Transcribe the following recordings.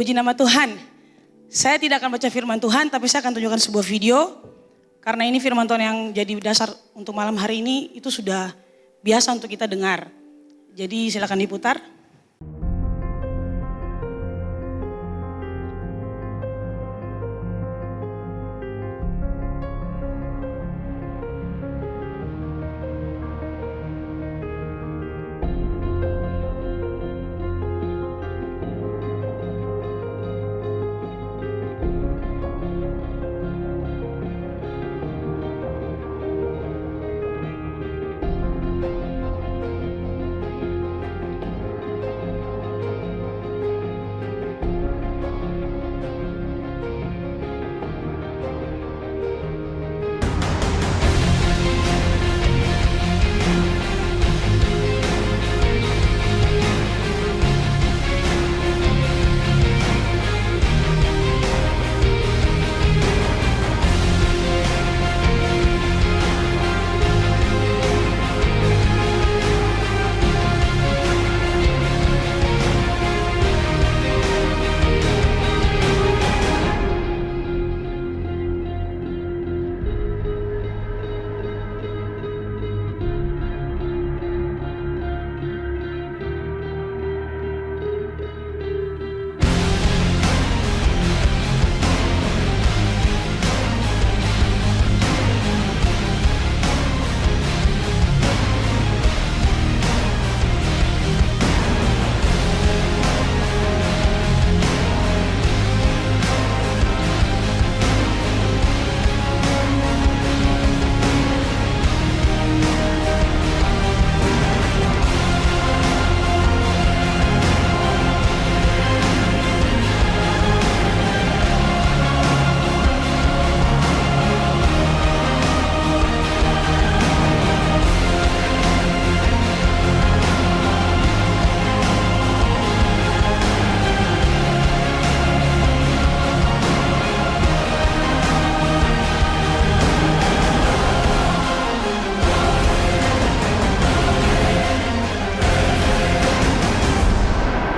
Puji nama Tuhan. Saya tidak akan baca firman Tuhan, tapi saya akan tunjukkan sebuah video. Karena ini firman Tuhan yang jadi dasar untuk malam hari ini, itu sudah biasa untuk kita dengar. Jadi silakan diputar.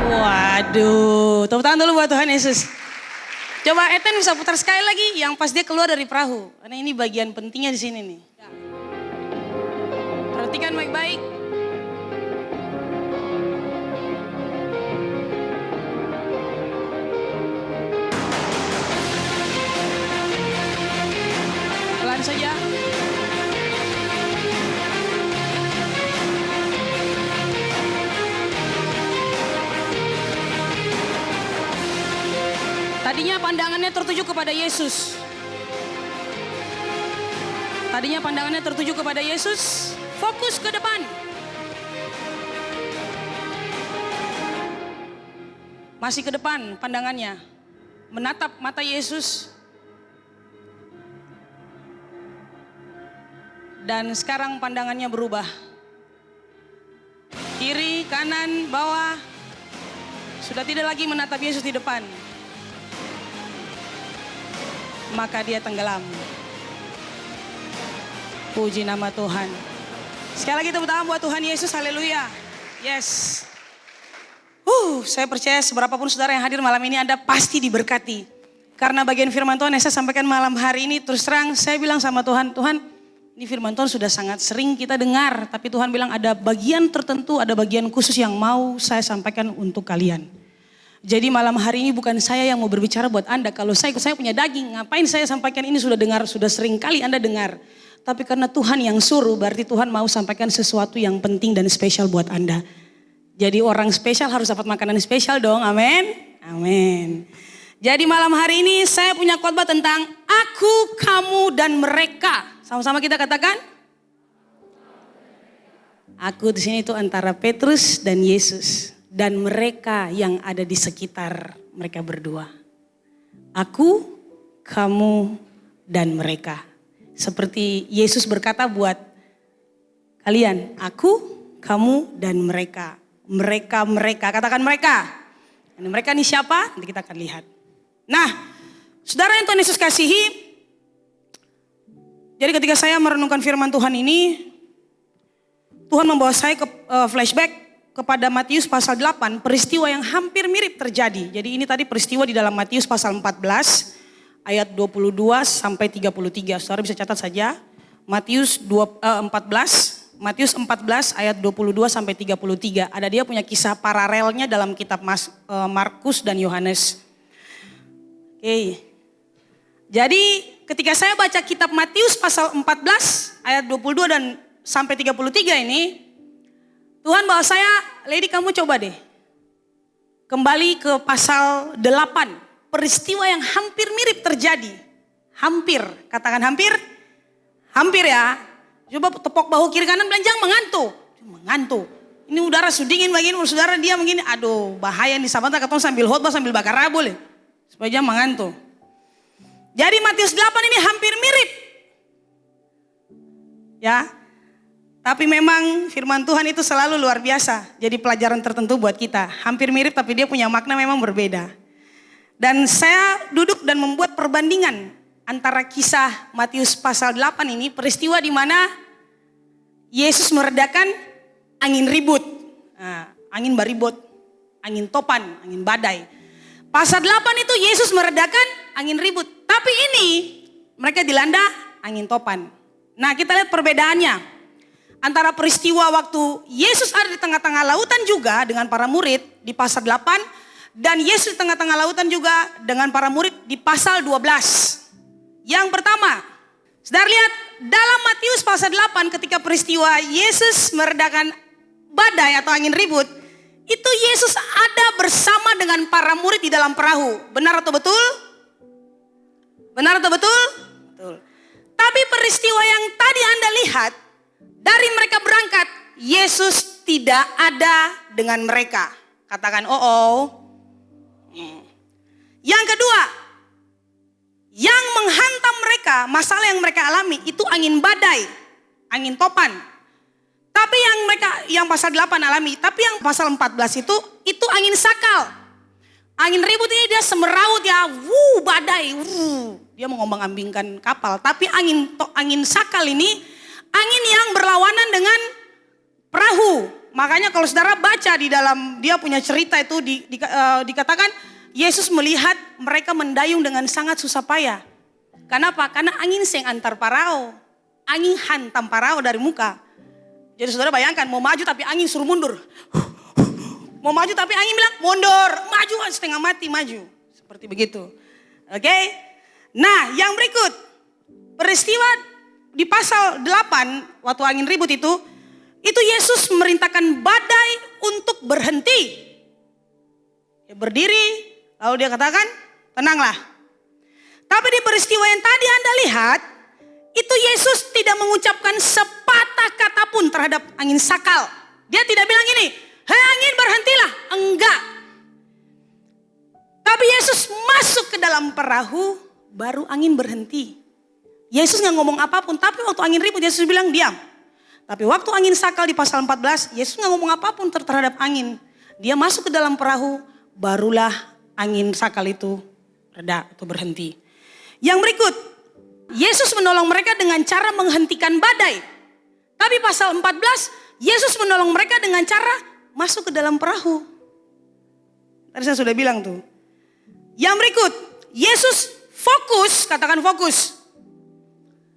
Waduh, tepuk tangan dulu buat Tuhan Yesus. Coba Eten bisa putar sekali lagi yang pas dia keluar dari perahu. Karena ini bagian pentingnya di sini nih. Perhatikan baik-baik. Pelan saja. Tadinya pandangannya tertuju kepada Yesus. Tadinya pandangannya tertuju kepada Yesus. Fokus ke depan. Masih ke depan pandangannya. Menatap mata Yesus. Dan sekarang pandangannya berubah. Kiri, kanan, bawah. Sudah tidak lagi menatap Yesus di depan. Maka dia tenggelam. Puji nama Tuhan. Sekali lagi tepuk tangan buat Tuhan Yesus, haleluya. Yes. Saya percaya seberapapun saudara yang hadir malam ini Anda pasti diberkati. Karena bagian firman Tuhan yang saya sampaikan malam hari ini, terus terang saya bilang sama Tuhan, Tuhan ini firman Tuhan sudah sangat sering kita dengar. Tapi Tuhan bilang ada bagian tertentu, ada bagian khusus yang mau saya sampaikan untuk kalian. Jadi malam hari ini bukan saya yang mau berbicara buat Anda. Kalau saya punya daging, ngapain saya sampaikan ini sudah dengar, sudah sering kali Anda dengar. Tapi karena Tuhan yang suruh, berarti Tuhan mau sampaikan sesuatu yang penting dan spesial buat Anda. Jadi orang spesial harus dapat makanan spesial dong, amin. Amin. Jadi malam hari ini saya punya khotbah tentang aku, kamu, dan mereka. Sama-sama kita katakan. Aku di sini itu antara Petrus dan Yesus. Dan mereka yang ada di sekitar mereka berdua. Aku, kamu, dan mereka. Seperti Yesus berkata buat kalian. Aku, kamu, dan mereka. Mereka. Katakan mereka. Dan mereka ini siapa? Nanti kita akan lihat. Nah, saudara yang Tuhan Yesus kasihi. Jadi ketika saya merenungkan firman Tuhan ini. Tuhan membawa saya ke flashback. kepada Matius pasal 8, peristiwa yang hampir mirip terjadi. Jadi ini tadi peristiwa di dalam Matius pasal 14 ayat 22 sampai 33. Saudara bisa catat saja. Matius 14 ayat 22 sampai 33. Ada dia punya kisah paralelnya dalam kitab Markus dan Yohanes. Oke. Jadi ketika saya baca kitab Matius pasal 14 ayat 22 dan sampai 33 ini, Tuhan bawa saya, Lady kamu coba deh. Kembali ke pasal 8. Peristiwa yang hampir mirip terjadi. Hampir, katakan hampir. Hampir ya. Coba tepok bahu kiri kanan bilang jangan mengantuk. Mengantuk. Ini udara sudingin begini, saudara dia begini. Aduh bahaya nih, sahabat ketemu sambil khotbah sambil bakar rabul ya. Supaya jangan mengantuk. Jadi Matius 8 ini hampir mirip. Ya. Tapi memang firman Tuhan itu selalu luar biasa. Jadi pelajaran tertentu buat kita. Hampir mirip tapi dia punya makna memang berbeda. Dan saya duduk dan membuat perbandingan antara kisah Matius pasal 8 ini. Peristiwa di mana Yesus meredakan angin ribut. Nah, angin baribut, angin topan, angin badai. Pasal 8 itu Yesus meredakan angin ribut. Tapi ini mereka dilanda angin topan. Nah kita lihat perbedaannya. Antara peristiwa waktu Yesus ada di tengah-tengah lautan juga dengan para murid di pasal 8. Dan Yesus di tengah-tengah lautan juga dengan para murid di pasal 12. Yang pertama, saudara lihat dalam Matius pasal 8 ketika peristiwa Yesus meredakan badai atau angin ribut. Itu Yesus ada bersama dengan para murid di dalam perahu. Benar atau betul? Benar atau betul? Betul. Tapi peristiwa yang tadi Anda lihat, dari mereka berangkat, Yesus tidak ada dengan mereka. Katakan, oh. Yang kedua, yang menghantam mereka, masalah yang mereka alami, itu angin badai, angin topan. Tapi yang pasal 8 alami, tapi yang pasal 14 itu angin sakal. Angin ribut ini dia semeraut ya, badai, dia mengombang-ambingkan kapal. Tapi angin sakal ini, angin yang berlawanan dengan perahu. Makanya kalau saudara baca di dalam dia punya cerita itu dikatakan Yesus melihat mereka mendayung dengan sangat susah payah. Kenapa? Karena angin seng antar parao. Angin hantam parao dari muka. Jadi saudara bayangkan mau maju tapi angin suruh mundur. Mau maju tapi angin bilang mundur. Maju setengah mati maju. Seperti begitu. Oke. Nah yang berikut. Peristiwa di pasal 8 waktu angin ribut itu Yesus memerintahkan badai untuk berhenti. Dia berdiri, lalu dia katakan, tenanglah. Tapi di peristiwa yang tadi Anda lihat, itu Yesus tidak mengucapkan sepatah kata pun terhadap angin sakal. Dia tidak bilang gini, hei angin berhentilah. Enggak. Tapi Yesus masuk ke dalam perahu, baru angin berhenti. Yesus gak ngomong apapun, tapi waktu angin ribut Yesus bilang diam. Tapi waktu angin sakal di pasal 14, Yesus gak ngomong apapun terhadap angin. Dia masuk ke dalam perahu, barulah angin sakal itu reda atau berhenti. Yang berikut, Yesus menolong mereka dengan cara menghentikan badai. Tapi pasal 14, Yesus menolong mereka dengan cara masuk ke dalam perahu. Tadi saya sudah bilang tuh. Yang berikut, Yesus fokus, katakan fokus.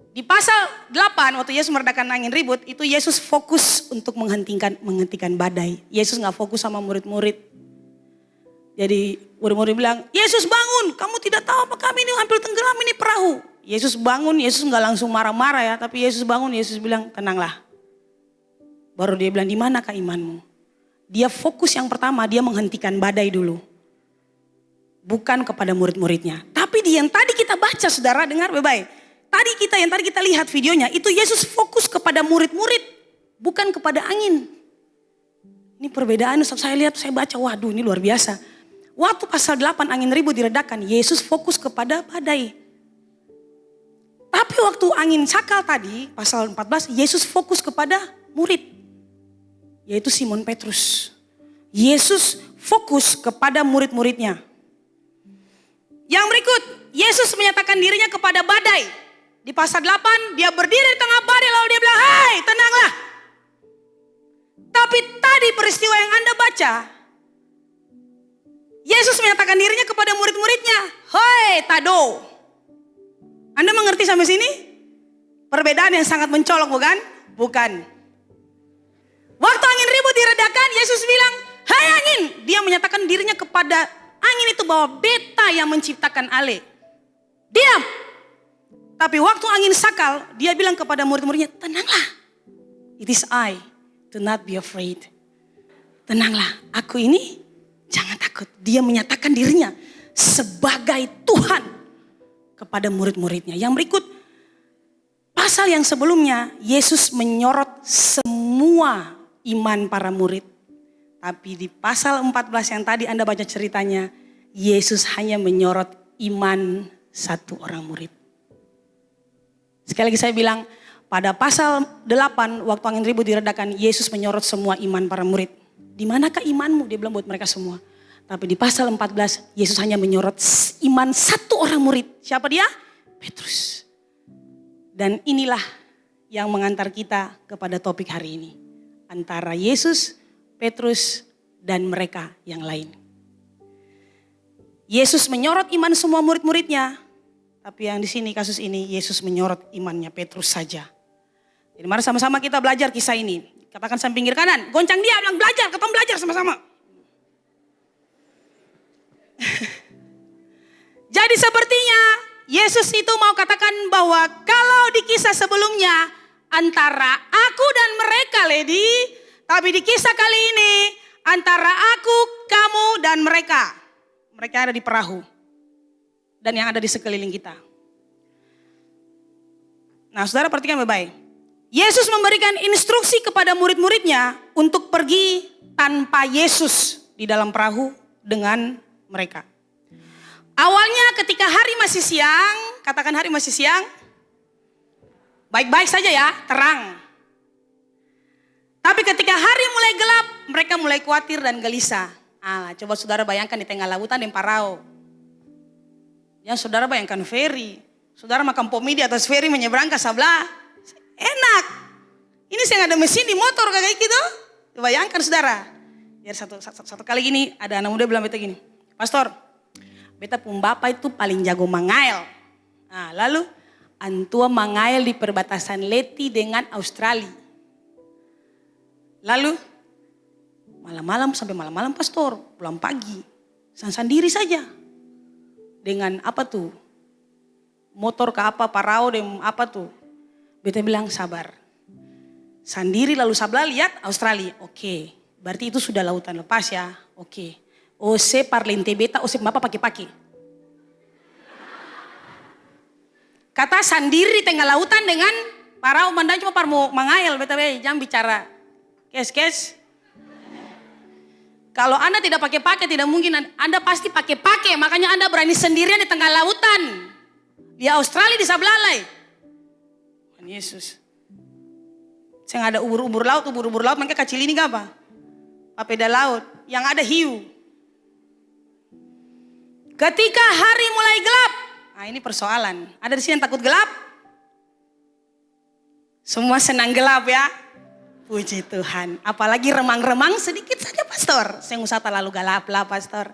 Di pasal 8 waktu Yesus meredakan angin ribut, itu Yesus fokus untuk menghentikan badai. Yesus gak fokus sama murid-murid. Jadi murid-murid bilang, Yesus bangun, kamu tidak tahu apa kami ini hampir tenggelam ini perahu. Yesus bangun, Yesus gak langsung marah-marah ya, tapi Yesus bangun, Yesus bilang tenanglah. Baru dia bilang, di manakah imanmu? Dia fokus yang pertama, dia menghentikan badai dulu. Bukan kepada murid-muridnya. Tapi yang tadi kita baca, saudara dengar baik-baik. Yang tadi kita lihat videonya, itu Yesus fokus kepada murid-murid, bukan kepada angin. Ini perbedaan, saya lihat, saya baca, waduh ini luar biasa. Waktu pasal 8 angin ribut diredakan, Yesus fokus kepada badai. Tapi waktu angin sakal tadi, pasal 14, Yesus fokus kepada murid. Yaitu Simon Petrus. Yesus fokus kepada murid-muridnya. Yang berikut, Yesus menyatakan dirinya kepada badai. Di pasal 8 dia berdiri di tengah badai lalu dia bilang, hai tenanglah. Tapi tadi peristiwa yang Anda baca, Yesus menyatakan dirinya kepada murid-muridnya. Hoi, tado. Anda mengerti sampai sini? Perbedaan yang sangat mencolok bukan? Bukan. Waktu angin ribut diredakan, Yesus bilang, hai angin. Dia menyatakan dirinya kepada angin itu bahwa beta yang menciptakan ale. Diam. Tapi waktu angin sakal, dia bilang kepada murid-muridnya, tenanglah. It is I, do not be afraid. Tenanglah, aku ini jangan takut. Dia menyatakan dirinya sebagai Tuhan kepada murid-muridnya. Yang berikut, pasal yang sebelumnya, Yesus menyorot semua iman para murid. Tapi di pasal 14 yang tadi Anda baca ceritanya, Yesus hanya menyorot iman satu orang murid. Sekali lagi saya bilang, pada pasal 8 waktu angin ribut diredakan, Yesus menyorot semua iman para murid. Di manakah imanmu? Dia bilang buat mereka semua. Tapi di pasal 14, Yesus hanya menyorot iman satu orang murid. Siapa dia? Petrus. Dan inilah yang mengantar kita kepada topik hari ini. Antara Yesus, Petrus, dan mereka yang lain. Yesus menyorot iman semua murid-muridnya. Tapi yang di sini kasus ini Yesus menyorot imannya Petrus saja. Jadi mari sama-sama kita belajar kisah ini. Katakan sambil pinggir kanan, goncang dia bilang belajar, ketemu belajar sama-sama. Jadi sepertinya Yesus itu mau katakan bahwa kalau di kisah sebelumnya antara aku dan mereka lady, tapi di kisah kali ini antara aku, kamu dan mereka. Mereka ada di perahu dan yang ada di sekeliling kita. Nah, saudara perhatikan baik-baik. Yesus memberikan instruksi kepada murid-muridnya untuk pergi tanpa Yesus di dalam perahu dengan mereka. Awalnya ketika hari masih siang, katakan hari masih siang, baik-baik saja ya, terang. Tapi ketika hari mulai gelap, mereka mulai khawatir dan gelisah. Coba saudara bayangkan di tengah lautan dan perahu. Ya saudara bayangkan ferry, saudara makan pomi di atas ferry menyeberang ke sebelah, enak. Ini saya ada mesin di motor kayak gitu. Bayangkan saudara. Ya satu kali gini ada anak muda bilang beta gini, Pastor, beta pun bapak itu paling jago mangail. Lalu antua mangail di perbatasan Leti dengan Australia. Lalu malam-malam sampai malam-malam pastor, pulang pagi, sendiri saja. Dengan apa tuh? Motor ke apa, parau dan apa tuh? Beta bilang sabar. Sendiri lalu sebelah lihat Australia, oke. Berarti itu sudah lautan lepas ya, oke. Ose parlente beta, ose bapak pakai-pakai. Kata sendiri tengah lautan dengan parau mandang cuma parmo mangail, beta jangan bicara. Kes. Kalau Anda tidak pakai-pakai tidak mungkin, Anda pasti pakai-pakai. Makanya Anda berani sendirian di tengah lautan. Di Australia di sebelah lain. Yesus. Saya ada ubur-ubur laut makanya kecil ini gak apa? Papeda laut. Yang ada hiu. Ketika hari mulai gelap. Ini persoalan. Ada di sini yang takut gelap? Semua senang gelap ya. Puji Tuhan. Apalagi remang-remang sedikit saja pastor. Saya usah terlalu gelap lah pastor.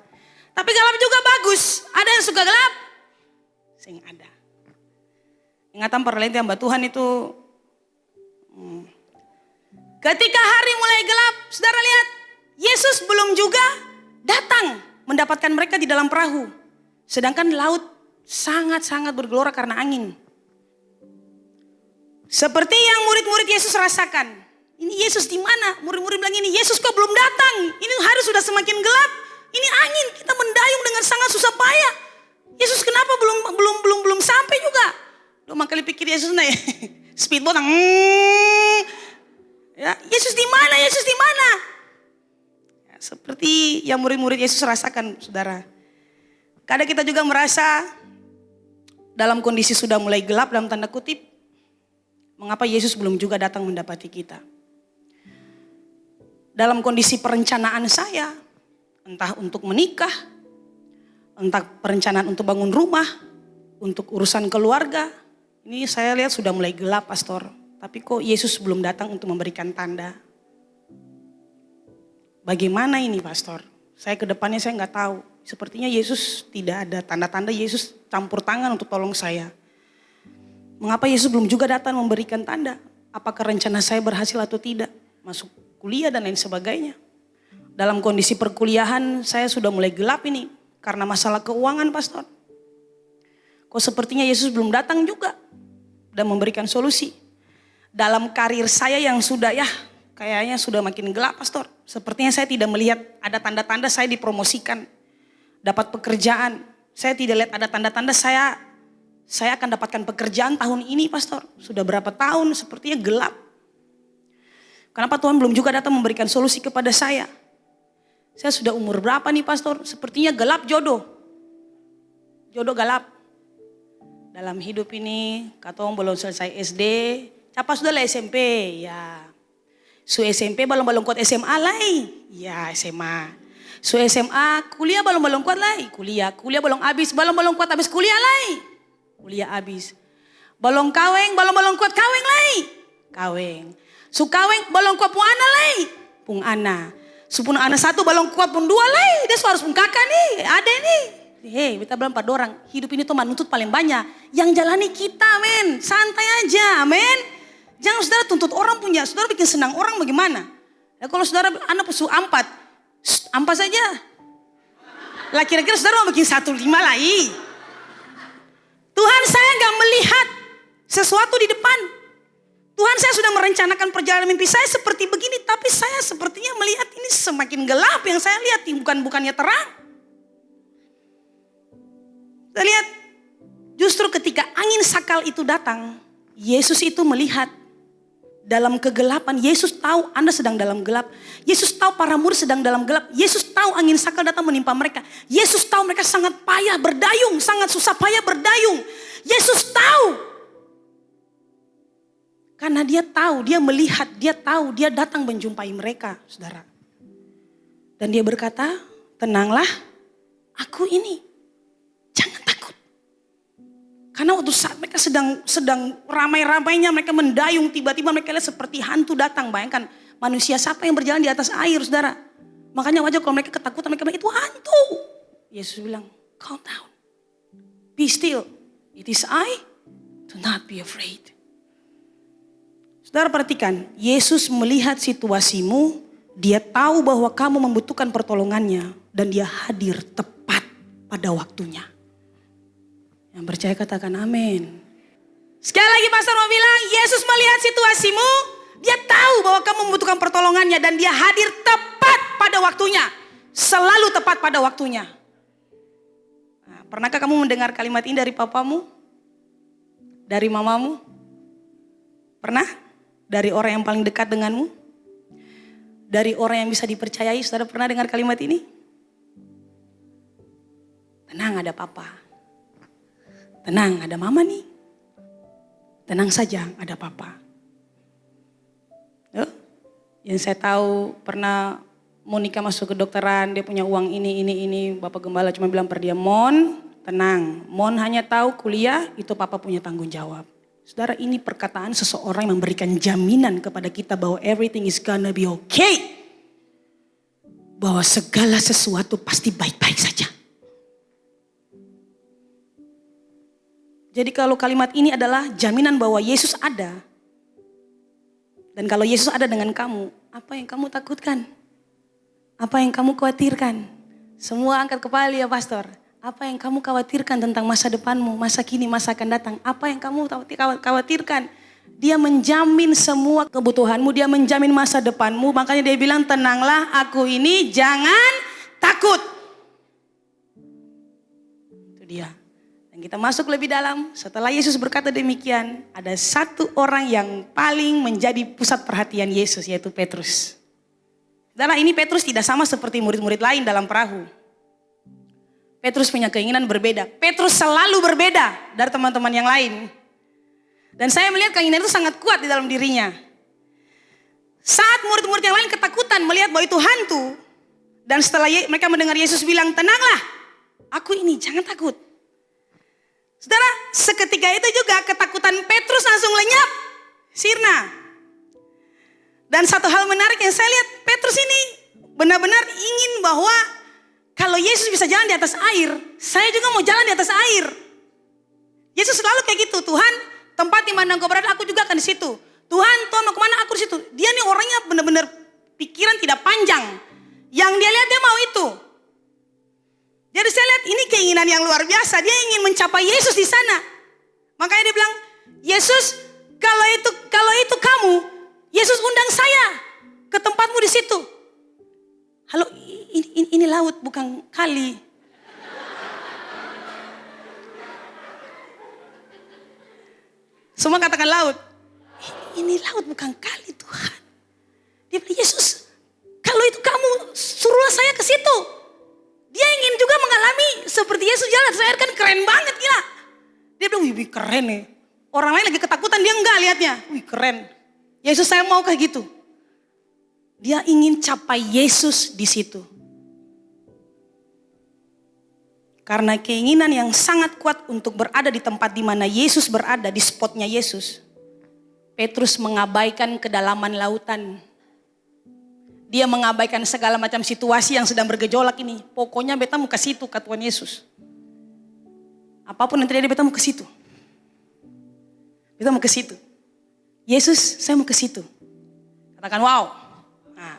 Tapi gelap juga bagus. Ada yang suka gelap? Saya ada. Ingatan perlentian mbak Tuhan itu. Ketika hari mulai gelap. Saudara lihat. Yesus belum juga datang mendapatkan mereka di dalam perahu. Sedangkan laut sangat-sangat bergelora karena angin. Seperti yang murid-murid Yesus rasakan. Ini Yesus di mana? Murid-murid bilang ini, Yesus kok belum datang? Ini hari sudah semakin gelap. Ini angin, kita mendayung dengan sangat susah payah. Yesus kenapa belum sampai juga? Dua kali pikir Yesus naik speedboat. Ya, Yesus di mana? Yesus di mana? Ya, seperti yang murid-murid Yesus rasakan, saudara. Kadang kita juga merasa dalam kondisi sudah mulai gelap dalam tanda kutip. Mengapa Yesus belum juga datang mendapati kita? Dalam kondisi perencanaan saya, entah untuk menikah, entah perencanaan untuk bangun rumah, untuk urusan keluarga. Ini saya lihat sudah mulai gelap pastor. Tapi kok Yesus belum datang untuk memberikan tanda? bagaimana ini pastor? Saya ke depannya saya nggak tahu. Sepertinya Yesus tidak ada tanda-tanda Yesus campur tangan untuk tolong saya. Mengapa Yesus belum juga datang memberikan tanda? Apakah rencana saya berhasil atau tidak? Masuk kuliah dan lain sebagainya. Dalam kondisi perkuliahan saya sudah mulai gelap ini. Karena masalah keuangan pastor. Kok sepertinya Yesus belum datang juga. Dan memberikan solusi. Dalam karir saya yang sudah kayaknya sudah makin gelap pastor. Sepertinya saya tidak melihat ada tanda-tanda saya dipromosikan. Dapat pekerjaan. Saya tidak lihat ada tanda-tanda saya akan dapatkan pekerjaan tahun ini pastor. Sudah berapa tahun sepertinya gelap. Kenapa Tuhan belum juga datang memberikan solusi kepada saya? Saya sudah umur berapa nih pastor? Sepertinya gelap jodoh. Jodoh gelap. Dalam hidup ini, katong belum selesai SD. Capa sudah lah SMP, ya. Su SMP belum kuat SMA lai, ya SMA. Su SMA kuliah belum kuat lai, kuliah belum habis kuat habis kuliah lai, kuliah habis. Belum kaweng kuat kaweng lai, kaweng. Su kaweng belum kuat pung ana lai, pung ana. Su pun ana satu belum kuat pun dua lai, dia harus pun kakak nih, ada nih. Hei, kita belum 4 orang. Hidup ini tuh menuntut paling banyak. Yang jalani kita, men. Santai aja, men. Jangan saudara tuntut orang punya, saudara bikin senang orang bagaimana? Ya kalau saudara anak pesu ampat saja. Lah kira-kira saudara mau bikin 1,5 lagi. Tuhan saya gak melihat sesuatu di depan. Tuhan saya sudah merencanakan perjalanan mimpi saya seperti begini. Tapi saya sepertinya melihat ini semakin gelap yang saya lihat. Bukannya terang. Saya lihat justru ketika angin sakal itu datang. Yesus itu melihat. Dalam kegelapan, Yesus tahu Anda sedang dalam gelap. Yesus tahu para murid sedang dalam gelap. Yesus tahu angin sakal datang menimpa mereka. Yesus tahu mereka sangat payah berdayung, sangat susah payah berdayung. Yesus tahu. Karena dia tahu, dia melihat, dia tahu, dia datang menjumpai mereka, saudara. Dan dia berkata, tenanglah, aku ini. Jangan takut. Karena waktu saat mereka sedang ramai-ramainya mereka mendayung, tiba-tiba mereka lihat seperti hantu datang. Bayangkan manusia siapa yang berjalan di atas air, saudara. Makanya wajar kalau mereka ketakutan, mereka bilang itu hantu. Yesus bilang, calm down. Be still. It is I. Do not be afraid. Saudara perhatikan, Yesus melihat situasimu. Dia tahu bahwa kamu membutuhkan pertolongannya. Dan dia hadir tepat pada waktunya. Yang percaya katakan amin. Sekali lagi pastor mau bilang, Yesus melihat situasimu, dia tahu bahwa kamu membutuhkan pertolongannya dan dia hadir tepat pada waktunya. Selalu tepat pada waktunya. Nah, pernahkah kamu mendengar kalimat ini dari papamu? Dari mamamu? Pernah? Dari orang yang paling dekat denganmu? Dari orang yang bisa dipercayai, saudara pernah dengar kalimat ini? Tenang, ada papa. Tenang, ada mama nih. Tenang saja, ada papa. Yang saya tahu pernah Monica masuk ke dokteran, dia punya uang ini. Bapak Gembala cuma bilang per dia, Mon, tenang. Mon hanya tahu kuliah, itu papa punya tanggung jawab. Saudara, ini perkataan seseorang yang memberikan jaminan kepada kita bahwa everything is gonna be okay. Bahwa segala sesuatu pasti baik-baik saja. Jadi kalau kalimat ini adalah jaminan bahwa Yesus ada. Dan kalau Yesus ada dengan kamu, apa yang kamu takutkan? Apa yang kamu khawatirkan? Semua angkat kepala ya pastor. Apa yang kamu khawatirkan tentang masa depanmu, masa kini, masa akan datang? Apa yang kamu khawatirkan? Dia menjamin semua kebutuhanmu, dia menjamin masa depanmu. Makanya dia bilang, tenanglah aku ini, jangan takut. Itu dia. Dan kita masuk lebih dalam, setelah Yesus berkata demikian, ada satu orang yang paling menjadi pusat perhatian Yesus, yaitu Petrus. Saudara, ini Petrus tidak sama seperti murid-murid lain dalam perahu. Petrus punya keinginan berbeda. Petrus selalu berbeda dari teman-teman yang lain. Dan saya melihat keinginan itu sangat kuat di dalam dirinya. Saat murid-murid yang lain ketakutan melihat bahwa itu hantu. Dan setelah mereka mendengar Yesus bilang, tenanglah, aku ini, jangan takut. Saudara, seketika itu juga ketakutan Petrus langsung lenyap, sirna. Dan satu hal menarik yang saya lihat, Petrus ini benar-benar ingin bahwa kalau Yesus bisa jalan di atas air, saya juga mau jalan di atas air. Yesus selalu kayak gitu, Tuhan tempat di mana Engkau berada aku juga akan di situ. Tuhan mau kemana aku di situ. Dia nih orangnya benar-benar pikiran tidak panjang. Yang dia lihat dia mau itu. Jadi saya lihat ini keinginan yang luar biasa. Dia ingin mencapai Yesus di sana. Makanya dia bilang, Yesus kalau itu kamu, Yesus undang saya ke tempatmu di situ. Halo, ini laut bukan kali. Semua katakan laut. Ini laut bukan kali Tuhan. Dia bilang, Yesus, kalau itu kamu suruhlah saya ke situ. Dia ingin juga mengalami seperti Yesus jalan. Saya kan keren banget gila. Dia bilang, wih keren nih. Orang lain lagi ketakutan, dia enggak lihatnya. Wih keren. Yesus saya mau kayak gitu. Dia ingin capai Yesus di situ. Karena keinginan yang sangat kuat untuk berada di tempat di mana Yesus berada, di spotnya Yesus. Petrus mengabaikan kedalaman lautan. Dia mengabaikan segala macam situasi yang sedang bergejolak ini. Pokoknya beta mau ke situ, kata Tuhan Yesus. Apapun yang terjadi beta mau ke situ. Beta mau ke situ. Yesus, saya mau ke situ. Katakan wow. Nah,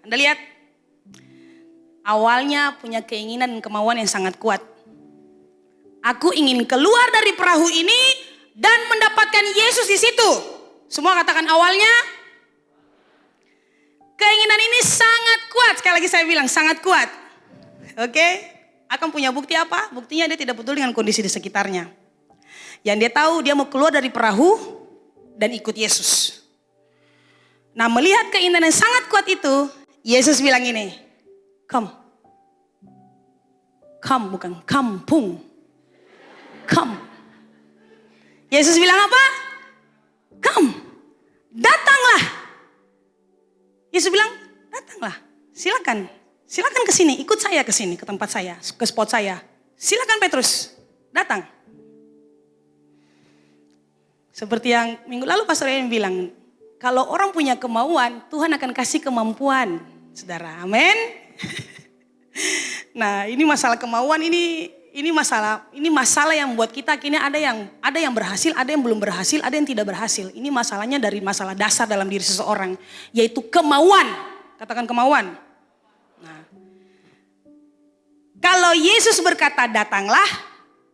Anda lihat. Awalnya punya keinginan dan kemauan yang sangat kuat. Aku ingin keluar dari perahu ini dan mendapatkan Yesus di situ. Semua katakan awalnya. Keinginan ini sangat kuat. Sekali lagi saya bilang sangat kuat. Oke. Akan punya bukti apa? Buktinya dia tidak peduli dengan kondisi di sekitarnya. Yang dia tahu dia mau keluar dari perahu dan ikut Yesus. Nah melihat keinginan yang sangat kuat itu. Yesus bilang ini. Come. Come bukan kampung. Come. Yesus bilang apa? Come. Datanglah. Yesus bilang, datanglah. Silakan. Silakan ke sini, ikut saya ke sini, ke tempat saya, ke spot saya. Silakan Petrus, datang. Seperti yang minggu lalu Pastor Ian bilang, kalau orang punya kemauan, Tuhan akan kasih kemampuan. Saudara, amin. Nah, ini masalah kemauan ini masalah yang buat kita kini ada yang berhasil, ada yang belum berhasil, ada yang tidak berhasil. Ini masalahnya dari masalah dasar dalam diri seseorang, yaitu kemauan. Katakan kemauan. Nah, kalau Yesus berkata datanglah,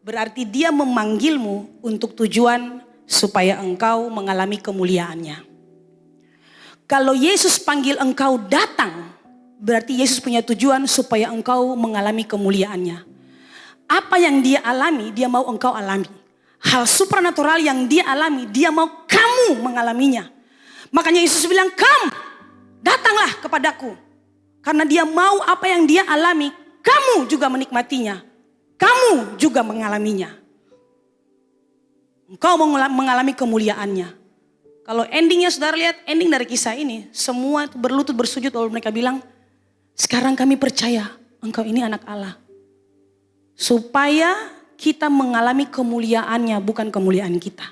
berarti dia memanggilmu untuk tujuan supaya engkau mengalami kemuliaannya. Kalau Yesus panggil engkau datang, berarti Yesus punya tujuan supaya engkau mengalami kemuliaannya. Apa yang dia alami, dia mau engkau alami. Hal supranatural yang dia alami, dia mau kamu mengalaminya. Makanya Yesus bilang, "Come, datanglah kepadaku." Karena dia mau apa yang dia alami, kamu juga menikmatinya. Kamu juga mengalaminya. Engkau mengalami kemuliaannya. Kalau endingnya saudara lihat, ending dari kisah ini, semua itu berlutut bersujud lalu mereka bilang, sekarang kami percaya engkau ini anak Allah. Supaya kita mengalami kemuliaannya, bukan kemuliaan kita.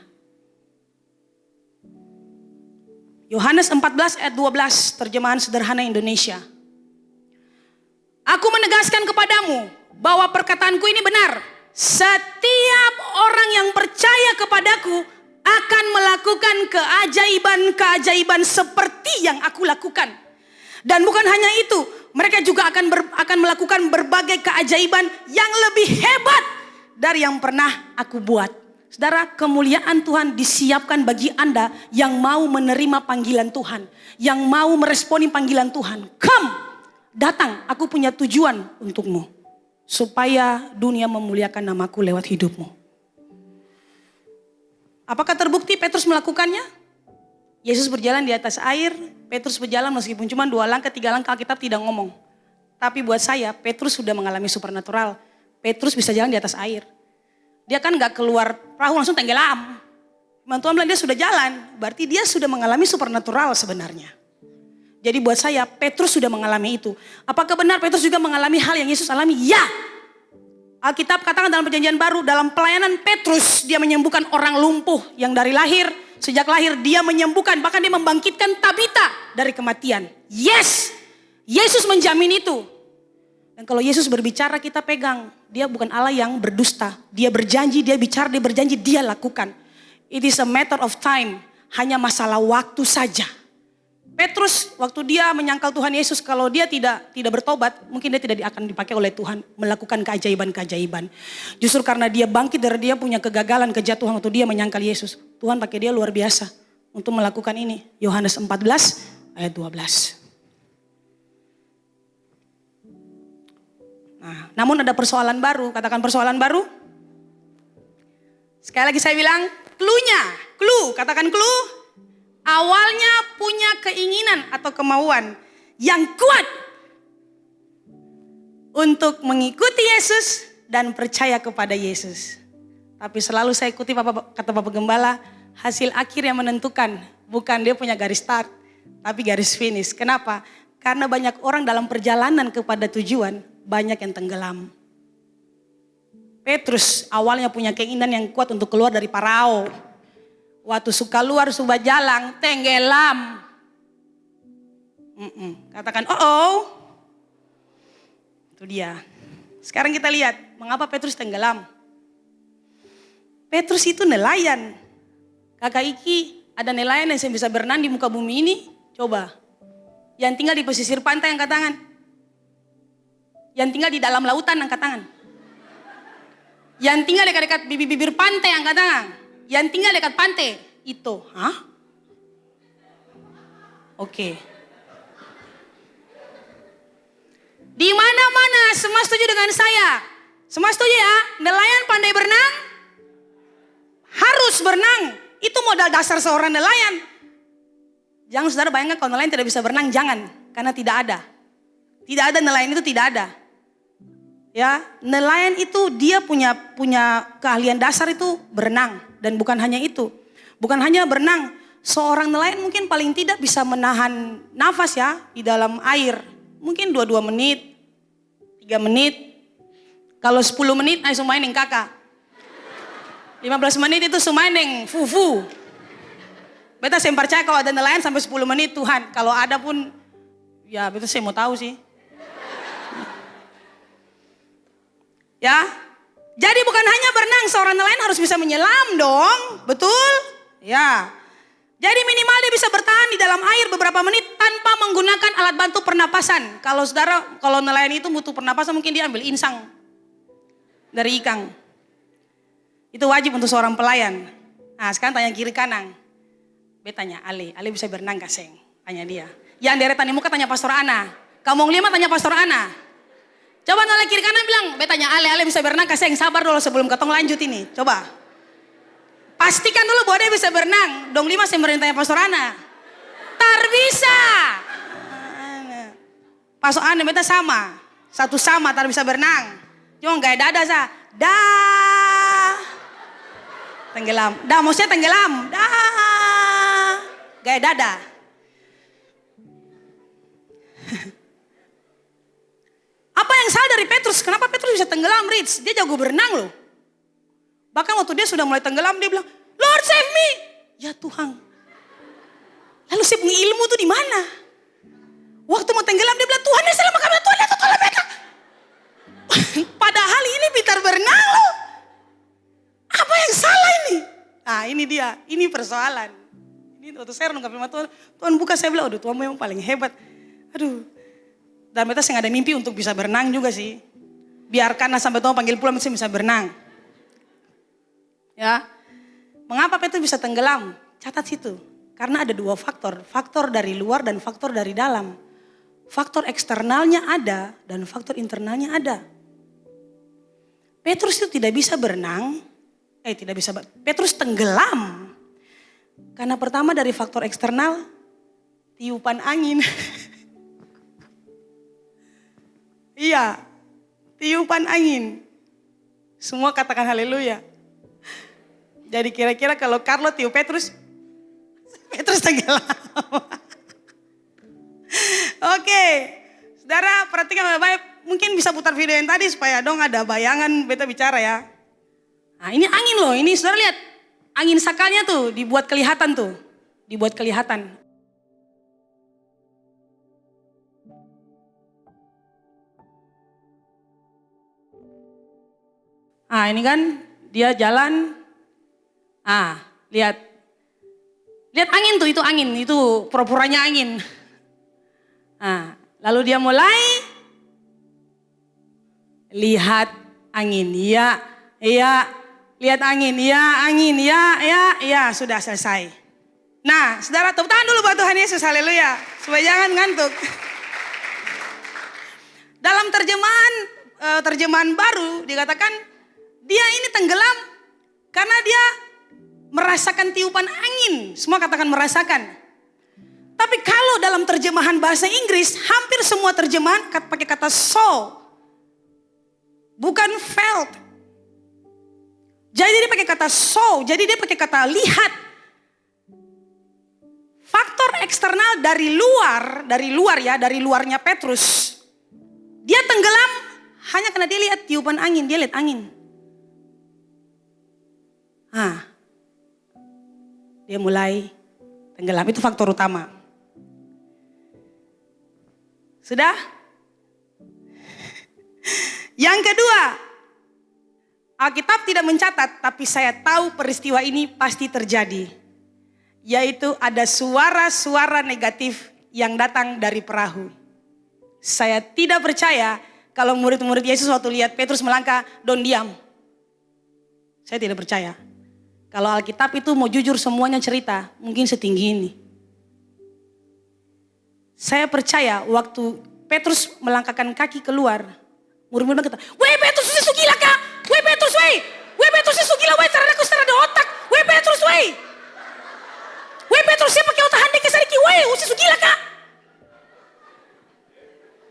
Yohanes 14 ayat 12, terjemahan sederhana Indonesia. Aku menegaskan kepadamu bahwa perkataanku ini benar. Setiap orang yang percaya kepadaku akan melakukan keajaiban-keajaiban seperti yang aku lakukan. Dan bukan hanya itu, mereka juga akan melakukan berbagai keajaiban yang lebih hebat dari yang pernah aku buat. Saudara, kemuliaan Tuhan disiapkan bagi Anda yang mau menerima panggilan Tuhan, yang mau meresponi panggilan Tuhan. Come, datang, aku punya tujuan untukmu, supaya dunia memuliakan namaku lewat hidupmu. Apakah terbukti Petrus melakukannya? Yesus berjalan di atas air, Petrus berjalan meskipun cuma 2 langkah, 3 langkah, Alkitab tidak ngomong. Tapi buat saya, Petrus sudah mengalami supernatural. Petrus bisa jalan di atas air. Dia kan gak keluar perahu langsung tenggelam. Tuhan bilang dia sudah jalan, berarti dia sudah mengalami supernatural sebenarnya. Jadi buat saya, Petrus sudah mengalami itu. Apakah benar Petrus juga mengalami hal yang Yesus alami? Ya. Alkitab katakan dalam perjanjian baru, dalam pelayanan Petrus, dia menyembuhkan orang lumpuh yang dari lahir. Sejak lahir dia menyembuhkan, bahkan dia membangkitkan Tabita dari kematian. Yes, Yesus menjamin itu. Dan kalau Yesus berbicara kita pegang. Dia bukan Allah yang berdusta. Dia berjanji, dia bicara, dia berjanji, dia lakukan. It is a matter of time. Hanya masalah waktu saja. Petrus waktu dia menyangkal Tuhan Yesus, kalau dia tidak bertobat, mungkin dia tidak akan dipakai oleh Tuhan melakukan keajaiban-keajaiban. Justru karena dia bangkit dari dia punya kegagalan, kejatuhan waktu dia menyangkal Yesus, Tuhan pakai dia luar biasa untuk melakukan ini. Yohanes 14 ayat 12. Nah, namun ada persoalan baru, katakan persoalan baru. Sekali lagi saya bilang, clue, katakan clue. Awalnya punya keinginan atau kemauan yang kuat untuk mengikuti Yesus dan percaya kepada Yesus. Tapi selalu saya ikuti kata Bapak Gembala, hasil akhir yang menentukan. Bukan dia punya garis start, tapi garis finish. Kenapa? Karena banyak orang dalam perjalanan kepada tujuan, banyak yang tenggelam. Petrus awalnya punya keinginan yang kuat untuk keluar dari Parao. Waktu suka luar, suka jalan, tenggelam. Katakan, itu dia. Sekarang kita lihat, mengapa Petrus tenggelam. Petrus itu nelayan. Kakak Iki, ada nelayan yang bisa berenang di muka bumi ini? Coba. Yang tinggal di pesisir pantai, angkat tangan. Yang tinggal di dalam lautan, angkat tangan. Yang tinggal dekat-dekat bibir pantai, angkat tangan. Yang tinggal dekat pantai, itu. Oke. Di mana-mana, semua setuju dengan saya? Semua setuju ya? Nelayan pandai berenang? Harus berenang. Itu modal dasar seorang nelayan. Jangan saudara bayangkan kalau nelayan tidak bisa berenang, jangan. Karena tidak ada. Tidak ada nelayan itu, tidak ada. Ya, nelayan itu dia punya keahlian dasar itu berenang. Dan bukan hanya itu. Bukan hanya berenang. Seorang nelayan mungkin paling tidak bisa menahan nafas ya di dalam air. Mungkin 22 menit, 3 menit. Kalau 10 menit, ayo sumainin kakak. 15 menit itu sumainin fufu. Beta saya percaya kalau ada nelayan sampai 10 menit Tuhan. Kalau ada pun, ya beta saya mau tahu sih. Ya, jadi bukan hanya berenang, seorang nelayan harus bisa menyelam dong, betul? Ya, jadi minimal dia bisa bertahan di dalam air beberapa menit tanpa menggunakan alat bantu pernapasan. Kalau nelayan itu butuh pernapasan mungkin dia ambil insang dari ikan. Itu wajib untuk seorang pelayan. Nah sekarang tanya kiri kanan. Beta tanya Ale bisa berenang gak seng? Tanya dia. Yang deretan di muka tanya Pastor Ana. Kamu lima tanya Pastor Ana. Coba nolak kiri kanan bilang, beta tanya Ale bisa berenang gak seng? Sabar dulu sebelum ketong lanjut ini. Coba. Pastikan dulu bahwa dia bisa berenang. Dong lima saya tanya Pastor Ana. Tar bisa. Pastor Ana beta sama. Satu sama tar bisa berenang. Cuma gak ada sah. Dah. Tenggelam. Dah maksudnya tenggelam. Dah. Gak ada. Apa yang salah dari Petrus? Kenapa Petrus bisa tenggelam, Rich? Dia jago berenang loh. Bahkan waktu dia sudah mulai tenggelam, dia bilang, Lord save me. Ya Tuhan. Lalu saya punya ilmu tuh di mana? Waktu mau tenggelam, dia bilang, Tuhan ya selamat kami, Tuhan ya tolong beta. Padahal ini pintar berenang loh. Apa yang salah ini? Nah ini dia, ini persoalan. Ini waktu saya renungkan firman Tuhan, Tuhan buka saya bilang, aduh Tuhan memang paling hebat. Aduh. Dan beta saya ada mimpi untuk bisa berenang juga sih. Biarkanlah sampai Tuhan panggil pulang saya bisa berenang. Ya. Mengapa Petrus bisa tenggelam? Catat situ. Karena ada dua faktor. Faktor dari luar dan faktor dari dalam. Faktor eksternalnya ada dan faktor internalnya ada. Petrus itu tidak bisa berenang. Petrus tenggelam. Karena pertama dari faktor eksternal, tiupan angin. Iya, tiupan angin. Semua katakan haleluya. Jadi kira-kira kalau Carlo tiup Petrus tenggelam. Oke, saudara perhatikan baik-baik. Mungkin bisa putar video yang tadi supaya dong ada bayangan beta bicara ya. Nah ini angin loh, ini saudara lihat. Angin sakalnya tuh dibuat kelihatan tuh. Dibuat kelihatan. Ini kan dia jalan. Lihat. Lihat angin tuh, itu angin. Itu pura-puranya angin. Lalu dia mulai lihat angin. Iya. Lihat angin. Iya, angin. Iya. Sudah selesai. Nah, saudara, tepuk tangan dulu buat Tuhan Yesus. Haleluya. Supaya jangan ngantuk. Dalam terjemahan baru dikatakan dia ini tenggelam karena dia merasakan tiupan angin. Semua katakan merasakan. Tapi kalau dalam terjemahan bahasa Inggris, hampir semua terjemahan pakai kata saw. Bukan felt. Jadi dia pakai kata saw, jadi dia pakai kata lihat. Faktor eksternal dari luarnya Petrus. Dia tenggelam hanya karena dia lihat tiupan angin, dia lihat angin. Dia mulai tenggelam, itu faktor utama. Sudah? Yang kedua, Alkitab tidak mencatat, tapi saya tahu peristiwa ini pasti terjadi. Yaitu ada suara-suara negatif yang datang dari perahu. Saya tidak percaya kalau murid-murid Yesus waktu lihat Petrus melangkah, don diam. Saya tidak percaya. Kalau Alkitab itu mau jujur semuanya cerita, mungkin setinggi ini. Saya percaya waktu Petrus melangkahkan kaki keluar, murid-murid kata, "Weh Petrus, itu gila kak? Weh Petrus, weh Petrus, itu gila, weh terhadapku secara ada otak, weh Petrus, weh Petrus, saya pakai otak handai kesariki, weh usus gila kak?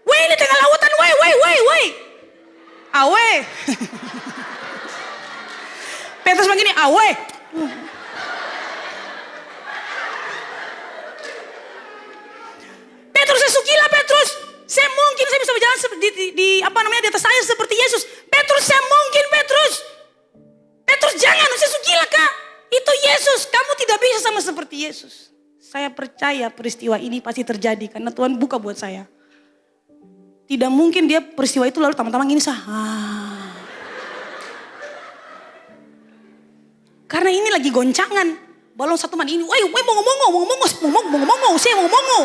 Weh ini tengah lautan, weh. Awe. Petrus begini, awe. Petrus, saya gila Petrus. Saya bisa berjalan di atas air seperti Yesus. Petrus, saya mungkin Petrus. Petrus jangan, saya gila kak. Itu Yesus, kamu tidak bisa sama seperti Yesus. Saya percaya peristiwa ini pasti terjadi karena Tuhan buka buat saya. Tidak mungkin dia peristiwa itu lalu teman-teman gini Karena ini lagi goncangan. Balon satu man ini, woi mau ngomong, saya mau ngomong.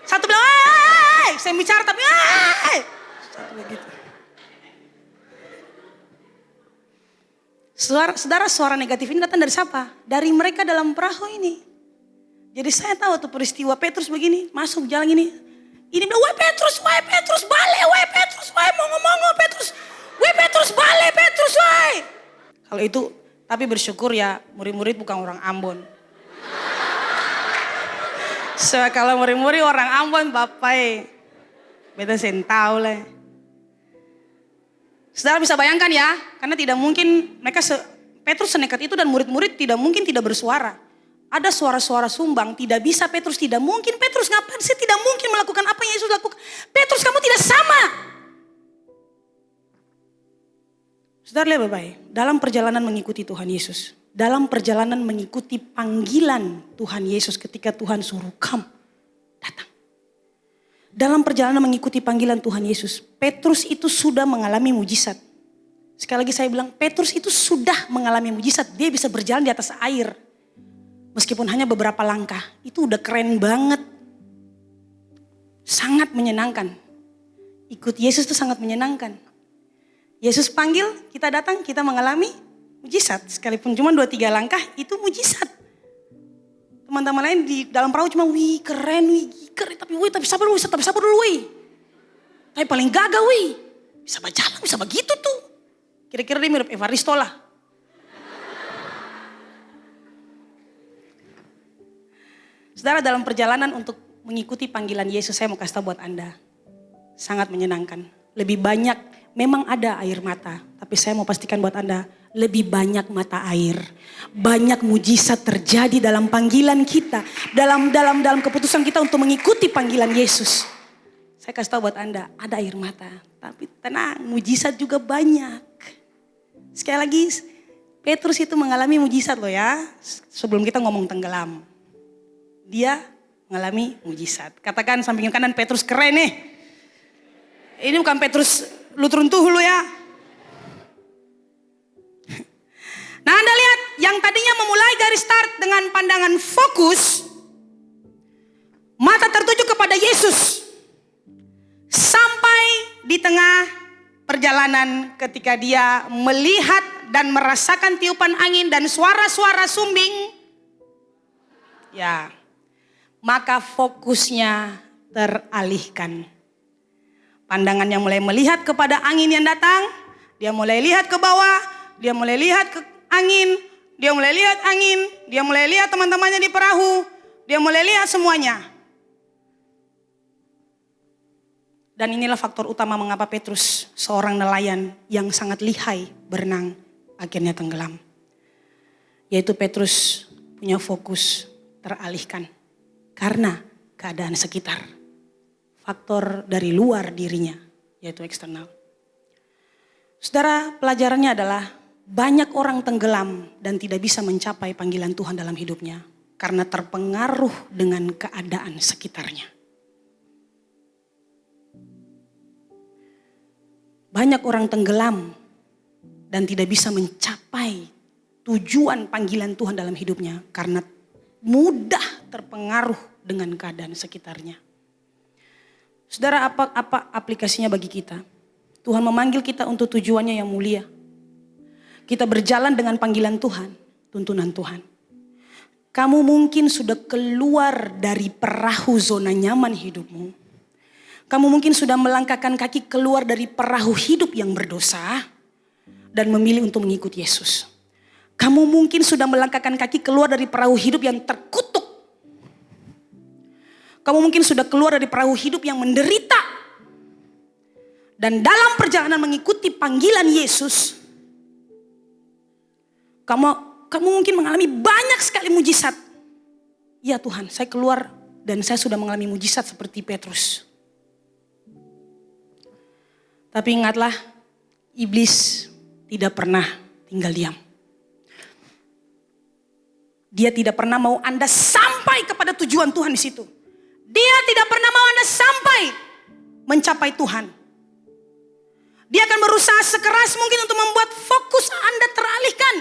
Satu bilang, saya bicara tapi, satu begitu. Saudara, suara negatif ini datang dari siapa? Dari mereka dalam perahu ini. Jadi saya tahu tuh peristiwa Petrus begini, masuk jalan ini. Ini bilang, weh Petrus, balik, weh Petrus, mau ngomong, Petrus. Weh Petrus, balik, Petrus, weh. Kalau itu, tapi bersyukur ya murid-murid bukan orang Ambon. So, kalau murid-murid orang Ambon, bapak, beta tahu lah. Saudara bisa bayangkan ya, karena tidak mungkin Petrus senekat itu dan murid-murid tidak mungkin tidak bersuara. Ada suara-suara sumbang, tidak bisa Petrus, tidak mungkin Petrus ngapain sih, tidak mungkin melakukan apa yang Yesus lakukan. Petrus, kamu tidak sama. Saudara lihat baik-baik, dalam perjalanan mengikuti Tuhan Yesus, dalam perjalanan mengikuti panggilan Tuhan Yesus ketika Tuhan suruh kamu datang. Dalam perjalanan mengikuti panggilan Tuhan Yesus, Petrus itu sudah mengalami mujizat. Sekali lagi saya bilang, Petrus itu sudah mengalami mujizat. Dia bisa berjalan di atas air. Meskipun hanya beberapa langkah, itu udah keren banget. Sangat menyenangkan. Ikut Yesus itu sangat menyenangkan. Yesus panggil, kita datang, kita mengalami mujizat. Sekalipun cuma 2-3 langkah, itu mujizat. Teman-teman lain di dalam perahu cuma, wih keren, tapi sabar dulu, wih. Tapi paling gagah, wih. Bisa berjalan, bisa begitu tuh. Kira-kira dia mirip Evaristo lah. Saudara, dalam perjalanan untuk mengikuti panggilan Yesus, saya mau kasih tahu buat Anda. Sangat menyenangkan. Lebih banyak, memang ada air mata. Tapi saya mau pastikan buat Anda, lebih banyak mata air. Banyak mujizat terjadi dalam panggilan kita. Dalam keputusan kita untuk mengikuti panggilan Yesus. Saya kasih tahu buat Anda, ada air mata. Tapi tenang, mujizat juga banyak. Sekali lagi, Petrus itu mengalami mujizat loh ya. Sebelum kita ngomong tenggelam. Dia mengalami mujizat. Katakan samping kanan, Petrus keren nih. Ini bukan Petrus lutruntuh lu ya. Nah Anda lihat, yang tadinya memulai garis start dengan pandangan fokus, mata tertuju kepada Yesus. Sampai di tengah perjalanan ketika dia melihat dan merasakan tiupan angin dan suara-suara sumbing. Ya, maka fokusnya teralihkan. Pandangannya mulai melihat kepada angin yang datang. Dia mulai lihat ke bawah, dia mulai lihat ke angin, dia mulai lihat angin, dia mulai lihat teman-temannya di perahu, dia mulai lihat semuanya. Dan inilah faktor utama mengapa Petrus, seorang nelayan yang sangat lihai berenang, akhirnya tenggelam. Yaitu Petrus punya fokus teralihkan karena keadaan sekitar. Faktor dari luar dirinya, yaitu eksternal. Saudara, pelajarannya adalah banyak orang tenggelam dan tidak bisa mencapai panggilan Tuhan dalam hidupnya karena terpengaruh dengan keadaan sekitarnya. Banyak orang tenggelam dan tidak bisa mencapai tujuan panggilan Tuhan dalam hidupnya karena mudah terpengaruh dengan keadaan sekitarnya. Saudara, apa aplikasinya bagi kita? Tuhan memanggil kita untuk tujuannya yang mulia. Kita berjalan dengan panggilan Tuhan, tuntunan Tuhan. Kamu mungkin sudah keluar dari perahu zona nyaman hidupmu. Kamu mungkin sudah melangkahkan kaki keluar dari perahu hidup yang berdosa dan memilih untuk mengikuti Yesus. Kamu mungkin sudah melangkahkan kaki keluar dari perahu hidup yang terkutuk. Kamu mungkin sudah keluar dari perahu hidup yang menderita. Dan dalam perjalanan mengikuti panggilan Yesus, kamu mungkin mengalami banyak sekali mujizat. Ya Tuhan, saya keluar dan saya sudah mengalami mujizat seperti Petrus. Tapi ingatlah, iblis tidak pernah tinggal diam. Dia tidak pernah mau Anda sampai kepada tujuan Tuhan di situ. Dia tidak pernah mau Anda sampai mencapai Tuhan. Dia akan berusaha sekeras mungkin untuk membuat fokus Anda teralihkan.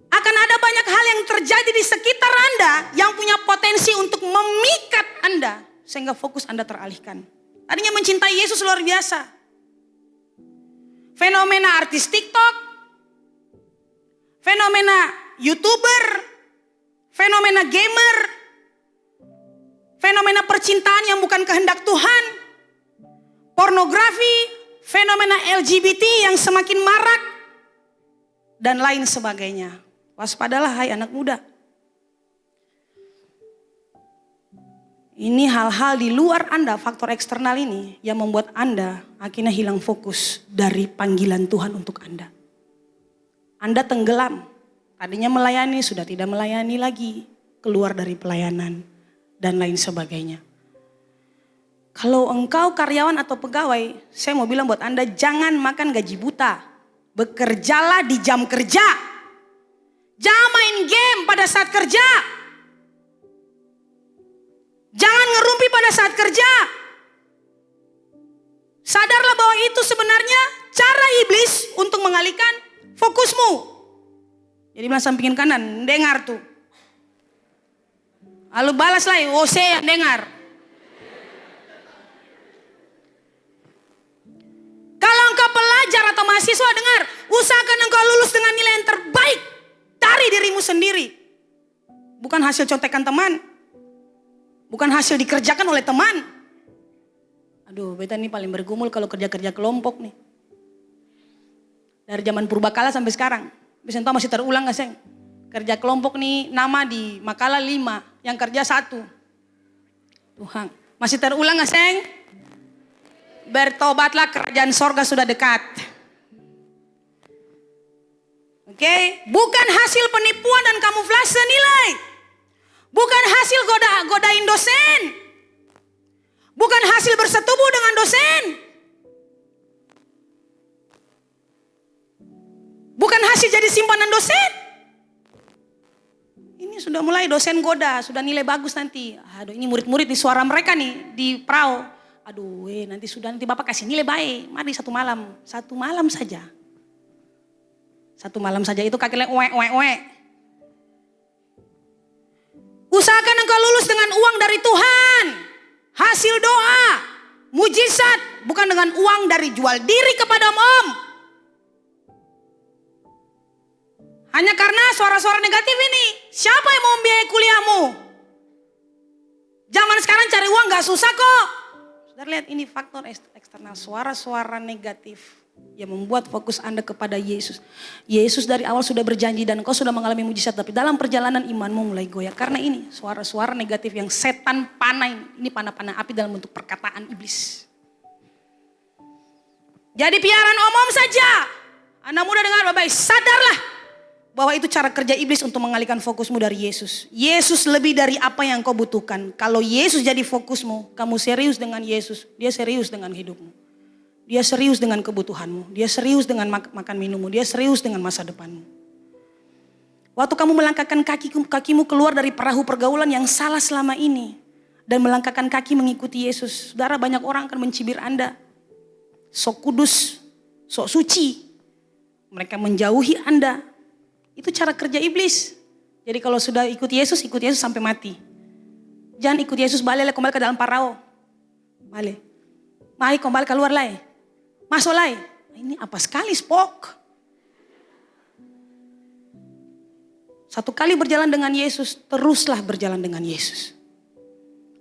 Akan ada banyak hal yang terjadi di sekitar Anda yang punya potensi untuk memikat Anda sehingga fokus Anda teralihkan. Tadinya mencintai Yesus luar biasa. Fenomena artis TikTok, fenomena YouTuber, fenomena gamer, fenomena percintaan yang bukan kehendak Tuhan, pornografi, fenomena LGBT yang semakin marak, dan lain sebagainya. Waspadalah hai anak muda. Ini hal-hal di luar Anda, faktor eksternal ini yang membuat Anda akhirnya hilang fokus dari panggilan Tuhan untuk Anda. Anda tenggelam, tadinya melayani sudah tidak melayani lagi, keluar dari pelayanan dan lain sebagainya. Kalau engkau karyawan atau pegawai, saya mau bilang buat Anda jangan makan gaji buta. Bekerjalah di jam kerja. Jangan main game pada saat kerja. Jangan ngerumpi pada saat kerja. Sadarlah bahwa itu sebenarnya cara iblis untuk mengalihkan fokusmu. Jadi bilang sampingin kanan, dengar tuh. Lalu balas lagi, oh saya dengar. Kalau engkau pelajar atau mahasiswa dengar, usahakan engkau lulus dengan nilai yang terbaik dari dirimu sendiri. Bukan hasil contekan teman. Bukan hasil dikerjakan oleh teman. Aduh, beta ini paling bergumul kalau kerja-kerja kelompok nih. Dari zaman purbakala sampai sekarang. Bisa entah masih terulang gak Seng? Kerja kelompok nih nama di Makalah 5, yang kerja 1. Tuhan, masih terulang gak Seng? Bertobatlah, kerajaan sorga sudah dekat. Oke, bukan hasil penipuan dan kamuflase nilai. Bukan hasil godain dosen. Bukan hasil bersetubuh dengan dosen. Bukan hasil jadi simpanan dosen. Ini sudah mulai dosen goda, sudah nilai bagus nanti. Aduh, ini murid-murid di suara mereka nih di Prau. Aduh, nanti Bapak kasih nilai baik. Mari satu malam saja. Satu malam saja itu kaki oe. Usahakan engkau lulus dengan uang dari Tuhan. Hasil doa, mujizat, bukan dengan uang dari jual diri kepada om. Hanya karena suara-suara negatif ini, siapa yang mau membiayai kuliahmu? Zaman sekarang cari uang gak susah kok. Saudara lihat ini faktor eksternal, suara-suara negatif yang membuat fokus Anda kepada Yesus. Yesus dari awal sudah berjanji dan engkau sudah mengalami mujizat, tapi dalam perjalanan imanmu mulai goyah. Karena ini suara-suara negatif yang setan panah ini panah-panah api dalam bentuk perkataan iblis. Jadi piaran omong saja. Anak muda dengar baik-baik, sadarlah bahwa itu cara kerja iblis untuk mengalihkan fokusmu dari Yesus. Yesus lebih dari apa yang kau butuhkan. Kalau Yesus jadi fokusmu, kamu serius dengan Yesus, dia serius dengan hidupmu. Dia serius dengan kebutuhanmu, dia serius dengan makan minummu, dia serius dengan masa depanmu. Waktu kamu melangkahkan kakimu keluar dari perahu pergaulan yang salah selama ini dan melangkahkan kaki mengikuti Yesus, saudara, banyak orang akan mencibir Anda. Sok kudus, sok suci. Mereka menjauhi Anda. Itu cara kerja iblis. Jadi kalau sudah ikut Yesus sampai mati. Jangan ikut Yesus balik kembali ke dalam parao. Balik. Mari kembali keluar lah. Masuk lah. Ini apa sekali spok. Satu kali berjalan dengan Yesus, teruslah berjalan dengan Yesus.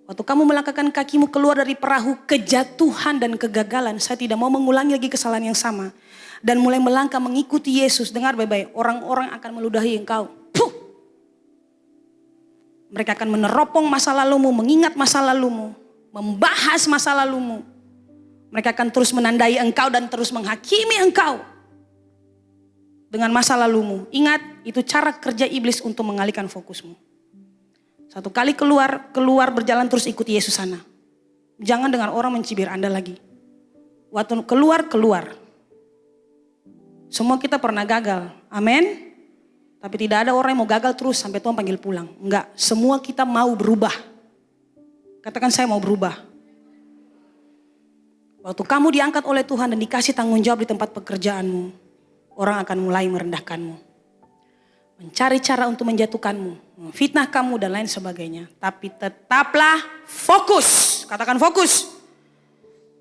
Waktu kamu melangkahkan kakimu keluar dari perahu kejatuhan dan kegagalan, saya tidak mau mengulangi lagi kesalahan yang sama. Dan mulai melangkah mengikuti Yesus. Dengar baik-baik, orang-orang akan meludahi engkau. Puh. Mereka akan meneropong masa lalumu, mengingat masa lalumu, membahas masa lalumu. Mereka akan terus menandai engkau dan terus menghakimi engkau dengan masa lalumu. Ingat, itu cara kerja iblis untuk mengalihkan fokusmu. Satu kali keluar berjalan terus ikuti Yesus sana. Jangan dengar orang mencibir Anda lagi. Waktu keluar. Semua kita pernah gagal, amin. Tapi tidak ada orang yang mau gagal terus sampai Tuhan panggil pulang. Enggak, semua kita mau berubah. Katakan saya mau berubah. Waktu kamu diangkat oleh Tuhan dan dikasih tanggung jawab di tempat pekerjaanmu, orang akan mulai merendahkanmu. Mencari cara untuk menjatuhkanmu, memfitnah kamu dan lain sebagainya. Tapi tetaplah fokus, katakan fokus.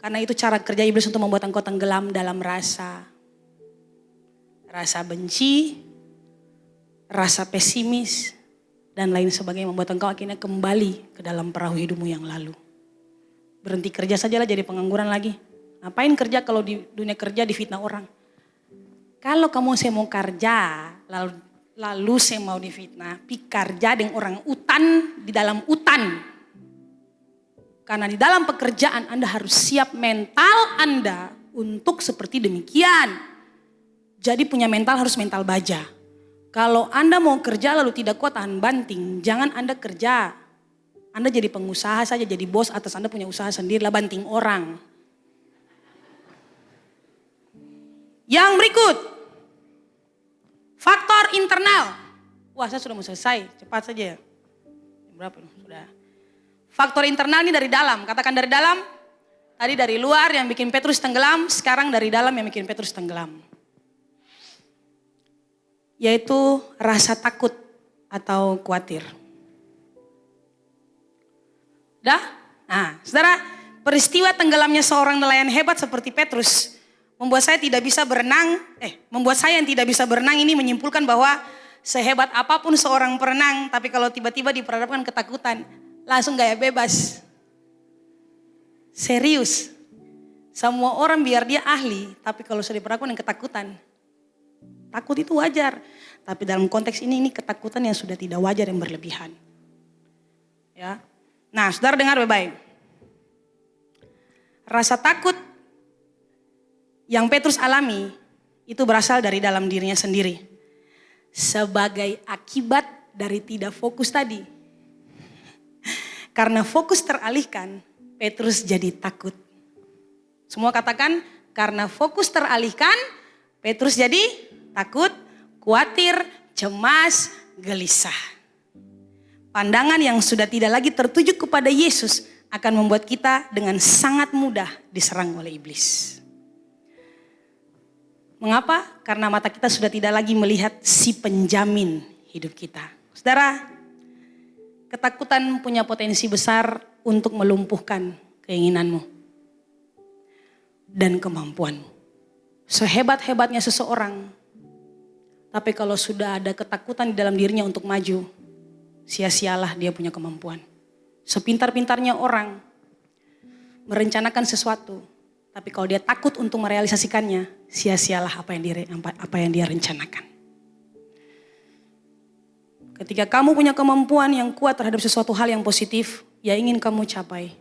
Karena itu cara kerja iblis untuk membuat engkau tenggelam dalam rasa benci, rasa pesimis, dan lain sebagainya. Membuat engkau akhirnya kembali ke dalam perahu hidupmu yang lalu. Berhenti kerja sajalah, jadi pengangguran lagi. Ngapain kerja kalau di dunia kerja difitnah orang? Kalau kamu saya mau kerja, lalu saya mau difitnah, pi kerja dengan orang utan di dalam utan. Karena di dalam pekerjaan Anda harus siap mental Anda untuk seperti demikian. Jadi punya mental harus mental baja. Kalau Anda mau kerja lalu tidak kuat tahan banting, jangan Anda kerja. Anda jadi pengusaha saja, jadi bos atas Anda punya usaha sendiri lah, banting orang. Yang berikut, faktor internal. Wah, saya sudah mau selesai, cepat saja. Berapa? Sudah. Faktor internal ini dari dalam, katakan dari dalam. Tadi dari luar yang bikin Petrus tenggelam, sekarang dari dalam yang bikin Petrus tenggelam. Yaitu rasa takut atau khawatir. Dah? Nah, saudara, peristiwa tenggelamnya seorang nelayan hebat seperti Petrus membuat saya tidak bisa berenang. Membuat saya yang tidak bisa berenang ini menyimpulkan bahwa sehebat apapun seorang perenang, tapi kalau tiba-tiba diperhadapkan ketakutan, langsung gaya bebas. Serius. Semua orang biar dia ahli, tapi kalau sudah diperhadapkan dengan ketakutan, takut itu wajar. Tapi dalam konteks ini ketakutan yang sudah tidak wajar, yang berlebihan. Ya. Nah, saudara dengar baik-baik. Rasa takut yang Petrus alami itu berasal dari dalam dirinya sendiri. Sebagai akibat dari tidak fokus tadi. Karena fokus teralihkan, Petrus jadi takut. Semua katakan, karena fokus teralihkan, Petrus jadi takut, khawatir, cemas, gelisah. Pandangan yang sudah tidak lagi tertuju kepada Yesus akan membuat kita dengan sangat mudah diserang oleh iblis. Mengapa? Karena mata kita sudah tidak lagi melihat si penjamin hidup kita. Saudara, ketakutan punya potensi besar untuk melumpuhkan keinginanmu dan kemampuanmu. Sehebat-hebatnya seseorang, tapi kalau sudah ada ketakutan di dalam dirinya untuk maju, sia-sialah dia punya kemampuan. Sepintar-pintarnya orang merencanakan sesuatu, tapi kalau dia takut untuk merealisasikannya, sia-sialah apa yang dia rencanakan. Ketika kamu punya kemampuan yang kuat terhadap sesuatu hal yang positif, yang ingin kamu capai,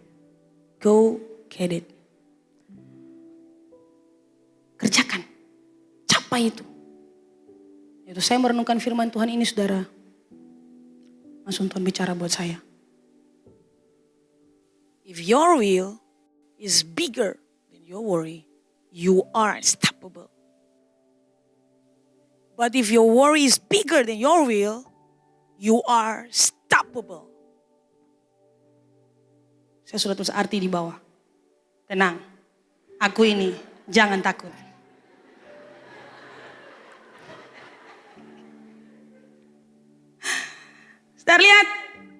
go get it. Kerjakan, capai itu. Itu saya merenungkan firman Tuhan ini, saudara. Langsung Tuhan bicara buat saya. If your will is bigger than your worry, you are unstoppable. But if your worry is bigger than your will, you are stoppable. Saya sudah tulis arti di bawah. Tenang, aku ini, jangan takut. Saudara lihat,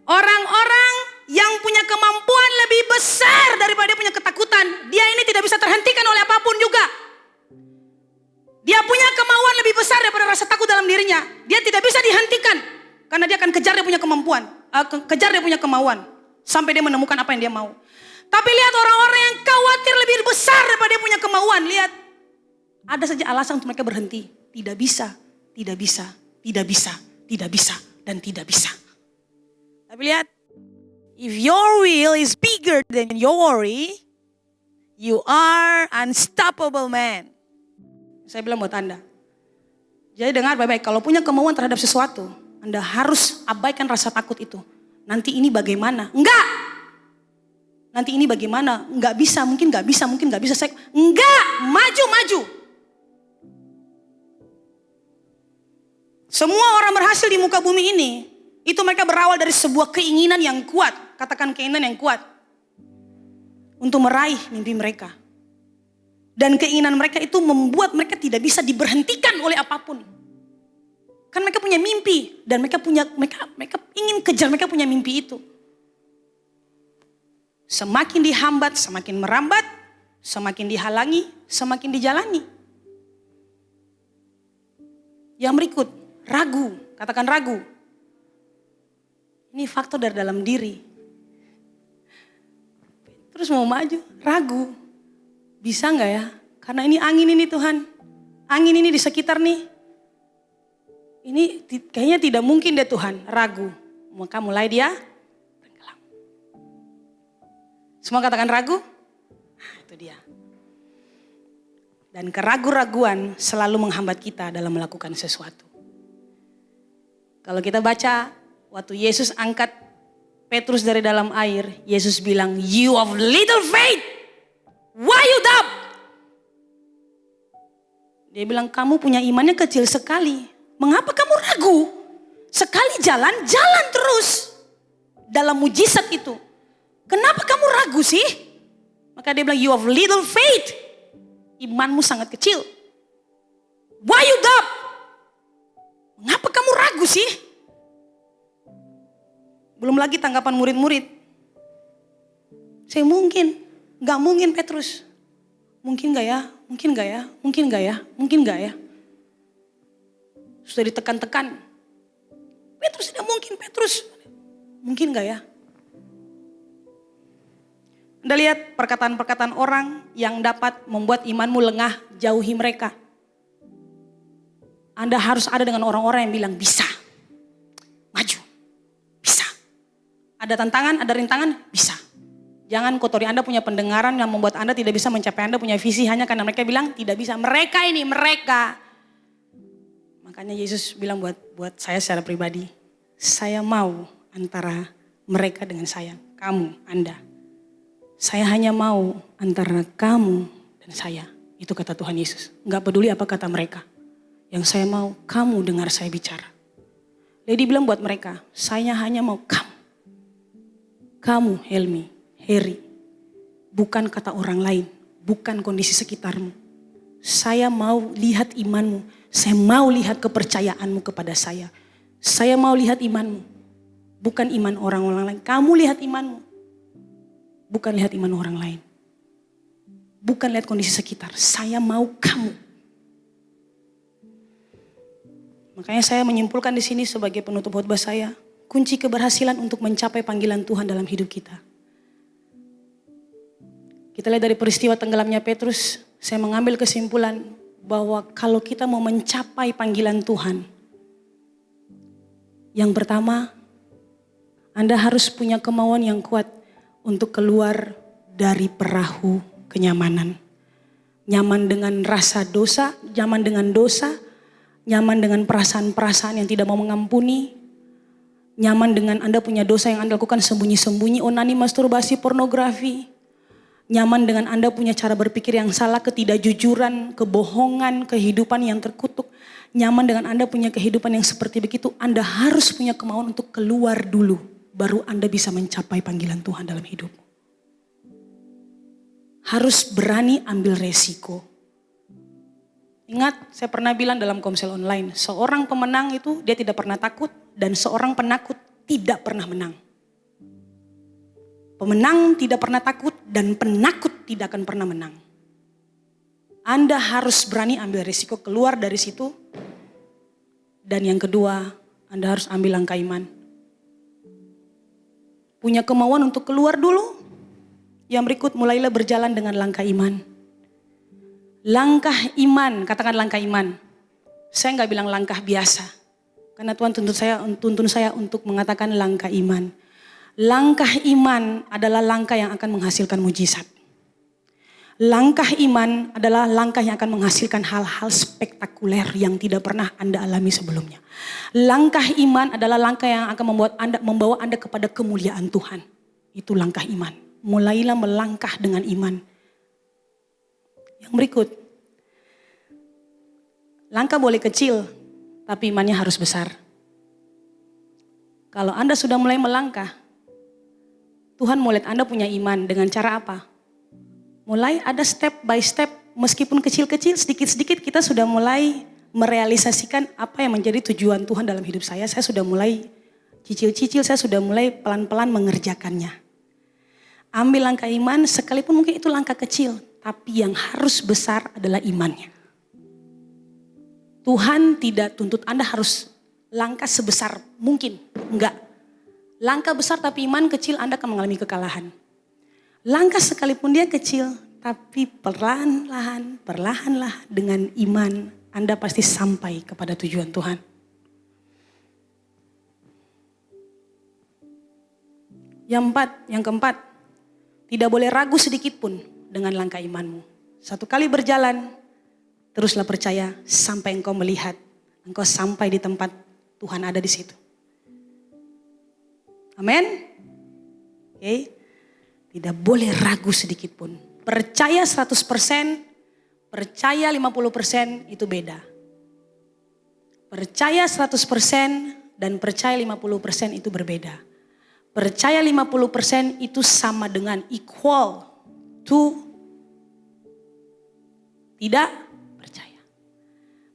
orang-orang yang punya kemampuan lebih besar daripada dia punya ketakutan, dia ini tidak bisa terhentikan oleh apapun juga. Dia punya kemauan lebih besar daripada rasa takut dalam dirinya. Dia tidak bisa dihentikan karena dia akan kejar dia punya kemampuan, kejar dia punya kemauan sampai dia menemukan apa yang dia mau. Tapi lihat orang-orang yang khawatir lebih besar daripada dia punya kemauan. Lihat, ada saja alasan untuk mereka berhenti. Tidak bisa, tidak bisa, tidak bisa, tidak bisa, dan tidak bisa. Tapi lihat, if your will is bigger than your worry, you are unstoppable man. Saya bilang buat Anda. Jadi dengar baik-baik, kalau punya kemauan terhadap sesuatu, Anda harus abaikan rasa takut itu. Nanti ini bagaimana? Enggak! Nanti ini bagaimana? Enggak bisa, mungkin enggak bisa, mungkin enggak bisa. Enggak! Maju. Semua orang berhasil di muka bumi ini, itu mereka berawal dari sebuah keinginan yang kuat. Katakan keinginan yang kuat. Untuk meraih mimpi mereka. Dan keinginan mereka itu membuat mereka tidak bisa diberhentikan oleh apapun. Kan mereka punya mimpi. Dan mereka ingin kejar, mereka punya mimpi itu. Semakin dihambat, semakin merambat. Semakin dihalangi, semakin dijalani. Yang berikut, ragu. Katakan ragu. Ini faktor dari dalam diri. Terus mau maju, ragu. Bisa gak ya? Karena ini angin ini Tuhan. Angin ini di sekitar nih. Ini kayaknya tidak mungkin deh Tuhan, ragu. Maka mulai dia tenggelam. Semua katakan ragu? Nah, itu dia. Dan keraguan-raguan selalu menghambat kita dalam melakukan sesuatu. Kalau kita baca, waktu Yesus angkat Petrus dari dalam air, Yesus bilang, "You of little faith, why you doubt?" Dia bilang, kamu punya imannya kecil sekali. Mengapa kamu ragu? Sekali jalan terus. Dalam mujizat itu. Kenapa kamu ragu sih? Maka dia bilang, you of little faith. Imanmu sangat kecil. Why you doubt? Mengapa kamu ragu sih? Belum lagi tanggapan murid-murid. Saya gak mungkin Petrus. Mungkin gak ya? Mungkin gak ya? Mungkin gak ya? Mungkin gak ya? Sudah ditekan-tekan. Petrus tidak mungkin, Petrus. Mungkin gak ya? Anda lihat perkataan-perkataan orang yang dapat membuat imanmu lengah, jauhi mereka. Anda harus ada dengan orang-orang yang bilang bisa. Maju. Bisa. Ada tantangan, ada rintangan, bisa. Jangan kotori. Anda punya pendengaran yang membuat Anda tidak bisa mencapai Anda punya visi hanya karena mereka bilang tidak bisa. Mereka. Makanya Yesus bilang buat saya secara pribadi, saya mau antara mereka dengan saya, kamu, Anda. Saya hanya mau antara kamu dan saya. Itu kata Tuhan Yesus. Enggak peduli apa kata mereka. Yang saya mau kamu dengar saya bicara. Lady bilang buat mereka, saya hanya mau kamu. Kamu Helmi. Heri. Bukan kata orang lain, bukan kondisi sekitarmu. Saya mau lihat imanmu, saya mau lihat kepercayaanmu kepada saya. Saya mau lihat imanmu, bukan iman orang-orang lain. Kamu lihat imanmu, bukan lihat iman orang lain. Bukan lihat kondisi sekitar, saya mau kamu. Makanya saya menyimpulkan di sini sebagai penutup khotbah saya, kunci keberhasilan untuk mencapai panggilan Tuhan dalam hidup kita. Kita lihat dari peristiwa tenggelamnya Petrus, saya mengambil kesimpulan bahwa kalau kita mau mencapai panggilan Tuhan, yang pertama, Anda harus punya kemauan yang kuat untuk keluar dari perahu kenyamanan. Nyaman dengan rasa dosa, nyaman dengan dosa, nyaman dengan perasaan-perasaan yang tidak mau mengampuni, nyaman dengan Anda punya dosa yang Anda lakukan sembunyi-sembunyi, onani, masturbasi, pornografi. Nyaman dengan Anda punya cara berpikir yang salah, ketidakjujuran, kebohongan, kehidupan yang terkutuk. Nyaman dengan Anda punya kehidupan yang seperti begitu, Anda harus punya kemauan untuk keluar dulu. Baru Anda bisa mencapai panggilan Tuhan dalam hidup. Harus berani ambil resiko. Ingat, saya pernah bilang dalam Komsel online, seorang pemenang itu dia tidak pernah takut dan seorang penakut tidak pernah menang. Pemenang tidak pernah takut dan penakut tidak akan pernah menang. Anda harus berani ambil risiko keluar dari situ. Dan yang kedua, Anda harus ambil langkah iman. Punya kemauan untuk keluar dulu. Yang berikut, mulailah berjalan dengan langkah iman. Langkah iman, katakan langkah iman. Saya nggak bilang langkah biasa. Karena Tuhan tuntun saya untuk mengatakan langkah iman. Langkah iman adalah langkah yang akan menghasilkan mujizat. Langkah iman adalah langkah yang akan menghasilkan hal-hal spektakuler yang tidak pernah Anda alami sebelumnya. Langkah iman adalah langkah yang akan membawa Anda kepada kemuliaan Tuhan. Itu langkah iman. Mulailah melangkah dengan iman. Yang berikut. Langkah boleh kecil, tapi imannya harus besar. Kalau Anda sudah mulai melangkah, Tuhan mau lihat Anda punya iman dengan cara apa? Mulai ada step by step, meskipun kecil-kecil, sedikit-sedikit kita sudah mulai merealisasikan apa yang menjadi tujuan Tuhan dalam hidup saya. Saya sudah mulai cicil-cicil, saya sudah mulai pelan-pelan mengerjakannya. Ambil langkah iman, sekalipun mungkin itu langkah kecil, tapi yang harus besar adalah imannya. Tuhan tidak tuntut Anda harus langkah sebesar mungkin, enggak. Langkah besar tapi iman kecil, Anda akan mengalami kekalahan. Langkah sekalipun dia kecil, tapi perlahan-lahan dengan iman, Anda pasti sampai kepada tujuan Tuhan. Yang keempat, tidak boleh ragu sedikit pun dengan langkah imanmu. Satu kali berjalan, teruslah percaya sampai engkau melihat, engkau sampai di tempat Tuhan ada di situ. Amin. Oke. Tidak boleh ragu sedikit pun. Percaya 100%, percaya 50% itu beda. Percaya 100% dan percaya 50% itu berbeda. Percaya 50% itu sama dengan equal to tidak percaya.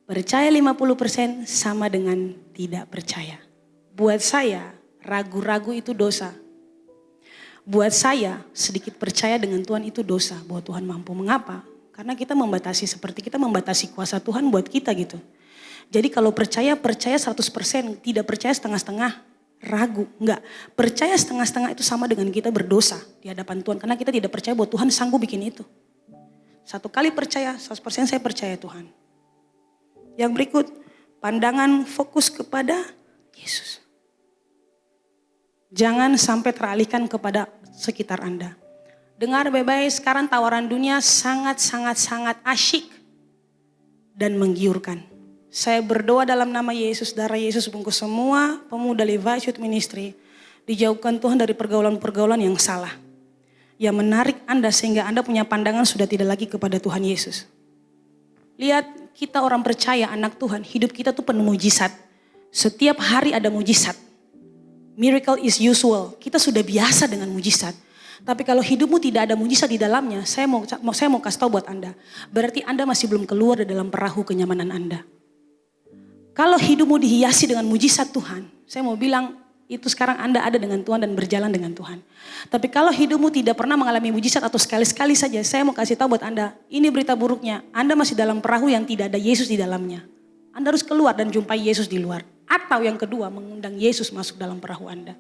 Percaya 50% sama dengan tidak percaya. Buat saya, ragu-ragu itu dosa. Buat saya, sedikit percaya dengan Tuhan itu dosa. Bahwa Tuhan mampu. Mengapa? Karena kita membatasi seperti kita membatasi kuasa Tuhan buat kita gitu. Jadi kalau percaya 100%, tidak percaya setengah-setengah, ragu. Enggak, percaya setengah-setengah itu sama dengan kita berdosa di hadapan Tuhan. Karena kita tidak percaya bahwa Tuhan sanggup bikin itu. Satu kali percaya, 100% saya percaya Tuhan. Yang berikut, pandangan fokus kepada Yesus. Jangan sampai teralihkan kepada sekitar Anda. Dengar baik-baik, sekarang tawaran dunia sangat asyik dan menggiurkan. Saya berdoa dalam nama Yesus, darah Yesus bungkus semua pemuda Levi's Youth Ministry. Dijauhkan Tuhan dari pergaulan-pergaulan yang salah. Yang menarik Anda sehingga Anda punya pandangan sudah tidak lagi kepada Tuhan Yesus. Lihat, kita orang percaya anak Tuhan, hidup kita tuh penuh mujizat. Setiap hari ada mujizat. Miracle is usual. Kita sudah biasa dengan mujizat. Tapi kalau hidupmu tidak ada mujizat di dalamnya, saya mau kasih tahu buat Anda. Berarti Anda masih belum keluar dari dalam perahu kenyamanan Anda. Kalau hidupmu dihiasi dengan mujizat Tuhan, saya mau bilang itu sekarang Anda ada dengan Tuhan dan berjalan dengan Tuhan. Tapi kalau hidupmu tidak pernah mengalami mujizat atau sekali-sekali saja, saya mau kasih tahu buat Anda, ini berita buruknya. Anda masih dalam perahu yang tidak ada Yesus di dalamnya. Anda harus keluar dan jumpai Yesus di luar. Atau yang kedua, mengundang Yesus masuk dalam perahu Anda.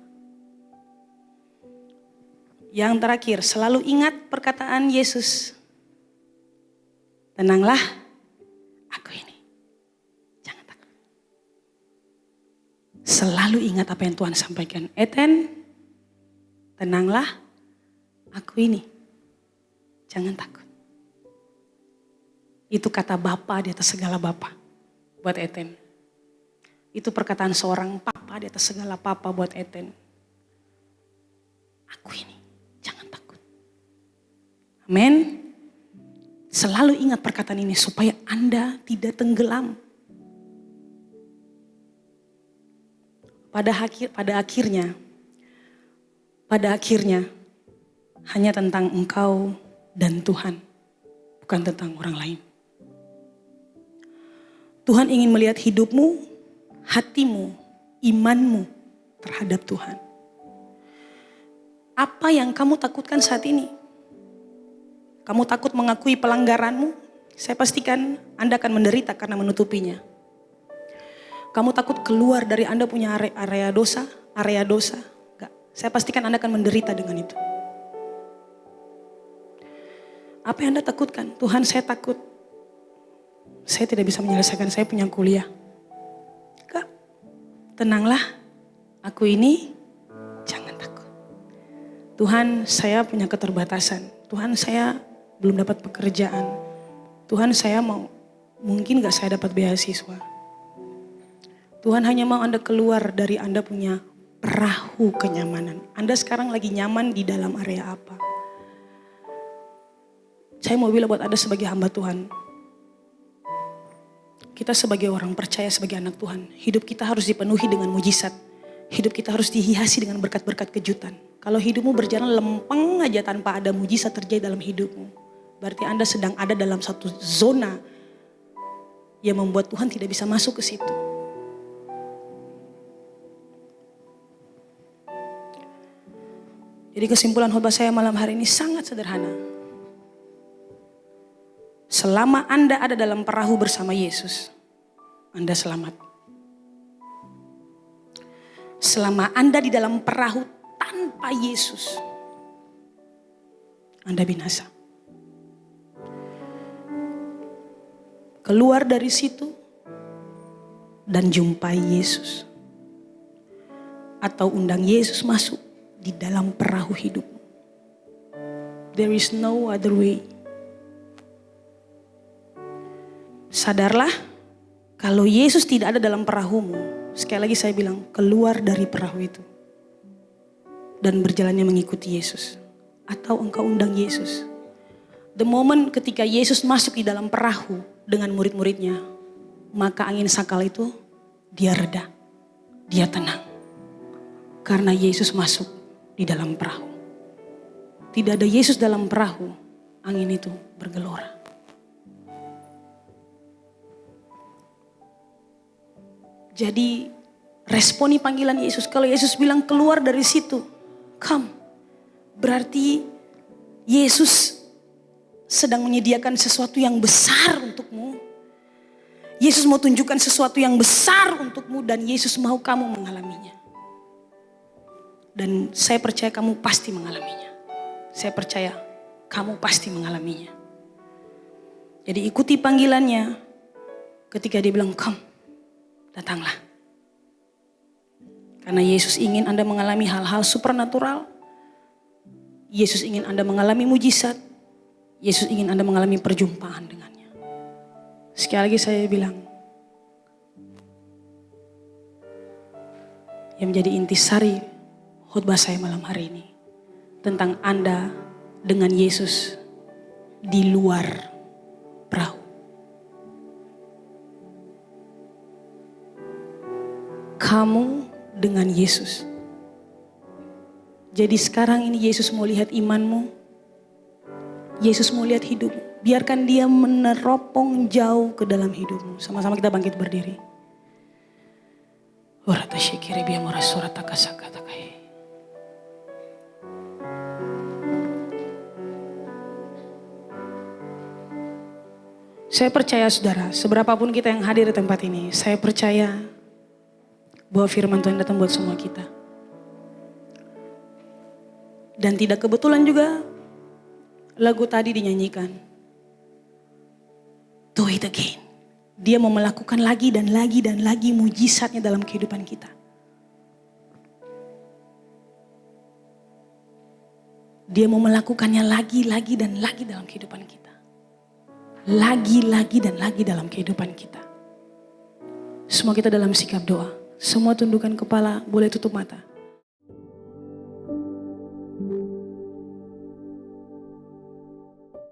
Yang terakhir, selalu ingat perkataan Yesus. Tenanglah, aku ini. Jangan takut. Selalu ingat apa yang Tuhan sampaikan. Eten, tenanglah, aku ini. Jangan takut. Itu kata Bapa di atas segala Bapa buat Eten. Itu perkataan seorang Papa di atas segala Papa buat Eten. Aku ini. Amin. Selalu ingat perkataan ini supaya Anda tidak tenggelam. Pada akhirnya hanya tentang engkau dan Tuhan, bukan tentang orang lain. Tuhan ingin melihat hidupmu, hatimu, imanmu terhadap Tuhan. Apa yang kamu takutkan saat ini? Kamu takut mengakui pelanggaranmu? Saya pastikan Anda akan menderita karena menutupinya. Kamu takut keluar dari Anda punya area dosa? Enggak. Saya pastikan Anda akan menderita dengan itu. Apa yang Anda takutkan? Tuhan, saya takut. Saya tidak bisa menyelesaikan, saya punya kuliah. Enggak. Tenanglah, aku ini jangan takut. Tuhan, saya punya keterbatasan. Tuhan, saya belum dapat pekerjaan. Tuhan, saya mungkin gak saya dapat beasiswa. Tuhan hanya mau Anda keluar dari Anda punya perahu kenyamanan. Anda sekarang lagi nyaman di dalam area apa? Saya mau bilang buat Anda sebagai hamba Tuhan. Kita sebagai orang percaya, sebagai anak Tuhan. Hidup kita harus dipenuhi dengan mujizat. Hidup kita harus dihiasi dengan berkat-berkat kejutan. Kalau hidupmu berjalan lempeng aja tanpa ada mujizat terjadi dalam hidupmu. Berarti Anda sedang ada dalam satu zona yang membuat Tuhan tidak bisa masuk ke situ. Jadi kesimpulan khotbah saya malam hari ini sangat sederhana. Selama Anda ada dalam perahu bersama Yesus, Anda selamat. Selama Anda di dalam perahu tanpa Yesus, Anda binasa. Keluar dari situ dan jumpai Yesus. Atau undang Yesus masuk di dalam perahu hidup. There is no other way. Sadarlah, kalau Yesus tidak ada dalam perahumu, sekali lagi saya bilang, keluar dari perahu itu. Dan berjalannya mengikuti Yesus. Atau engkau undang Yesus. The moment ketika Yesus masuk di dalam perahu dengan murid-muridnya, maka angin sakal itu dia reda, dia tenang. Karena Yesus masuk di dalam perahu. Tidak ada Yesus dalam perahu, angin itu bergelora. Jadi responi panggilan Yesus. Kalau Yesus bilang keluar dari situ, come. Berarti Yesus sedang menyediakan sesuatu yang besar untukmu. Yesus mau tunjukkan sesuatu yang besar untukmu dan Yesus mau kamu mengalaminya. Dan saya percaya kamu pasti mengalaminya. Saya percaya kamu pasti mengalaminya. Jadi ikuti panggilannya ketika dia bilang come, datanglah. Karena Yesus ingin Anda mengalami hal-hal supernatural. Yesus ingin Anda mengalami mujizat. Yesus ingin Anda mengalami perjumpaan dengannya. Sekali lagi saya bilang, yang menjadi intisari khotbah saya malam hari ini tentang Anda dengan Yesus di luar perahu. Kamu dengan Yesus Jadi sekarang ini Yesus mau lihat imanmu. Yesus mau lihat hidupmu. Biarkan dia meneropong jauh ke dalam hidupmu. Sama-sama kita bangkit berdiri. Orata syekiri biya mora surata kasakata kai. Saya percaya saudara, seberapapun kita yang hadir di tempat ini, saya percaya bahwa firman Tuhan datang buat semua kita. Dan tidak kebetulan juga lagu tadi dinyanyikan. Do it again. Dia mau melakukan lagi dan lagi dan lagi mujizatnya dalam kehidupan kita. Dia mau melakukannya lagi dan lagi dalam kehidupan kita. Lagi dan lagi dalam kehidupan kita. Semua kita dalam sikap doa. Semua tundukkan kepala, boleh tutup mata.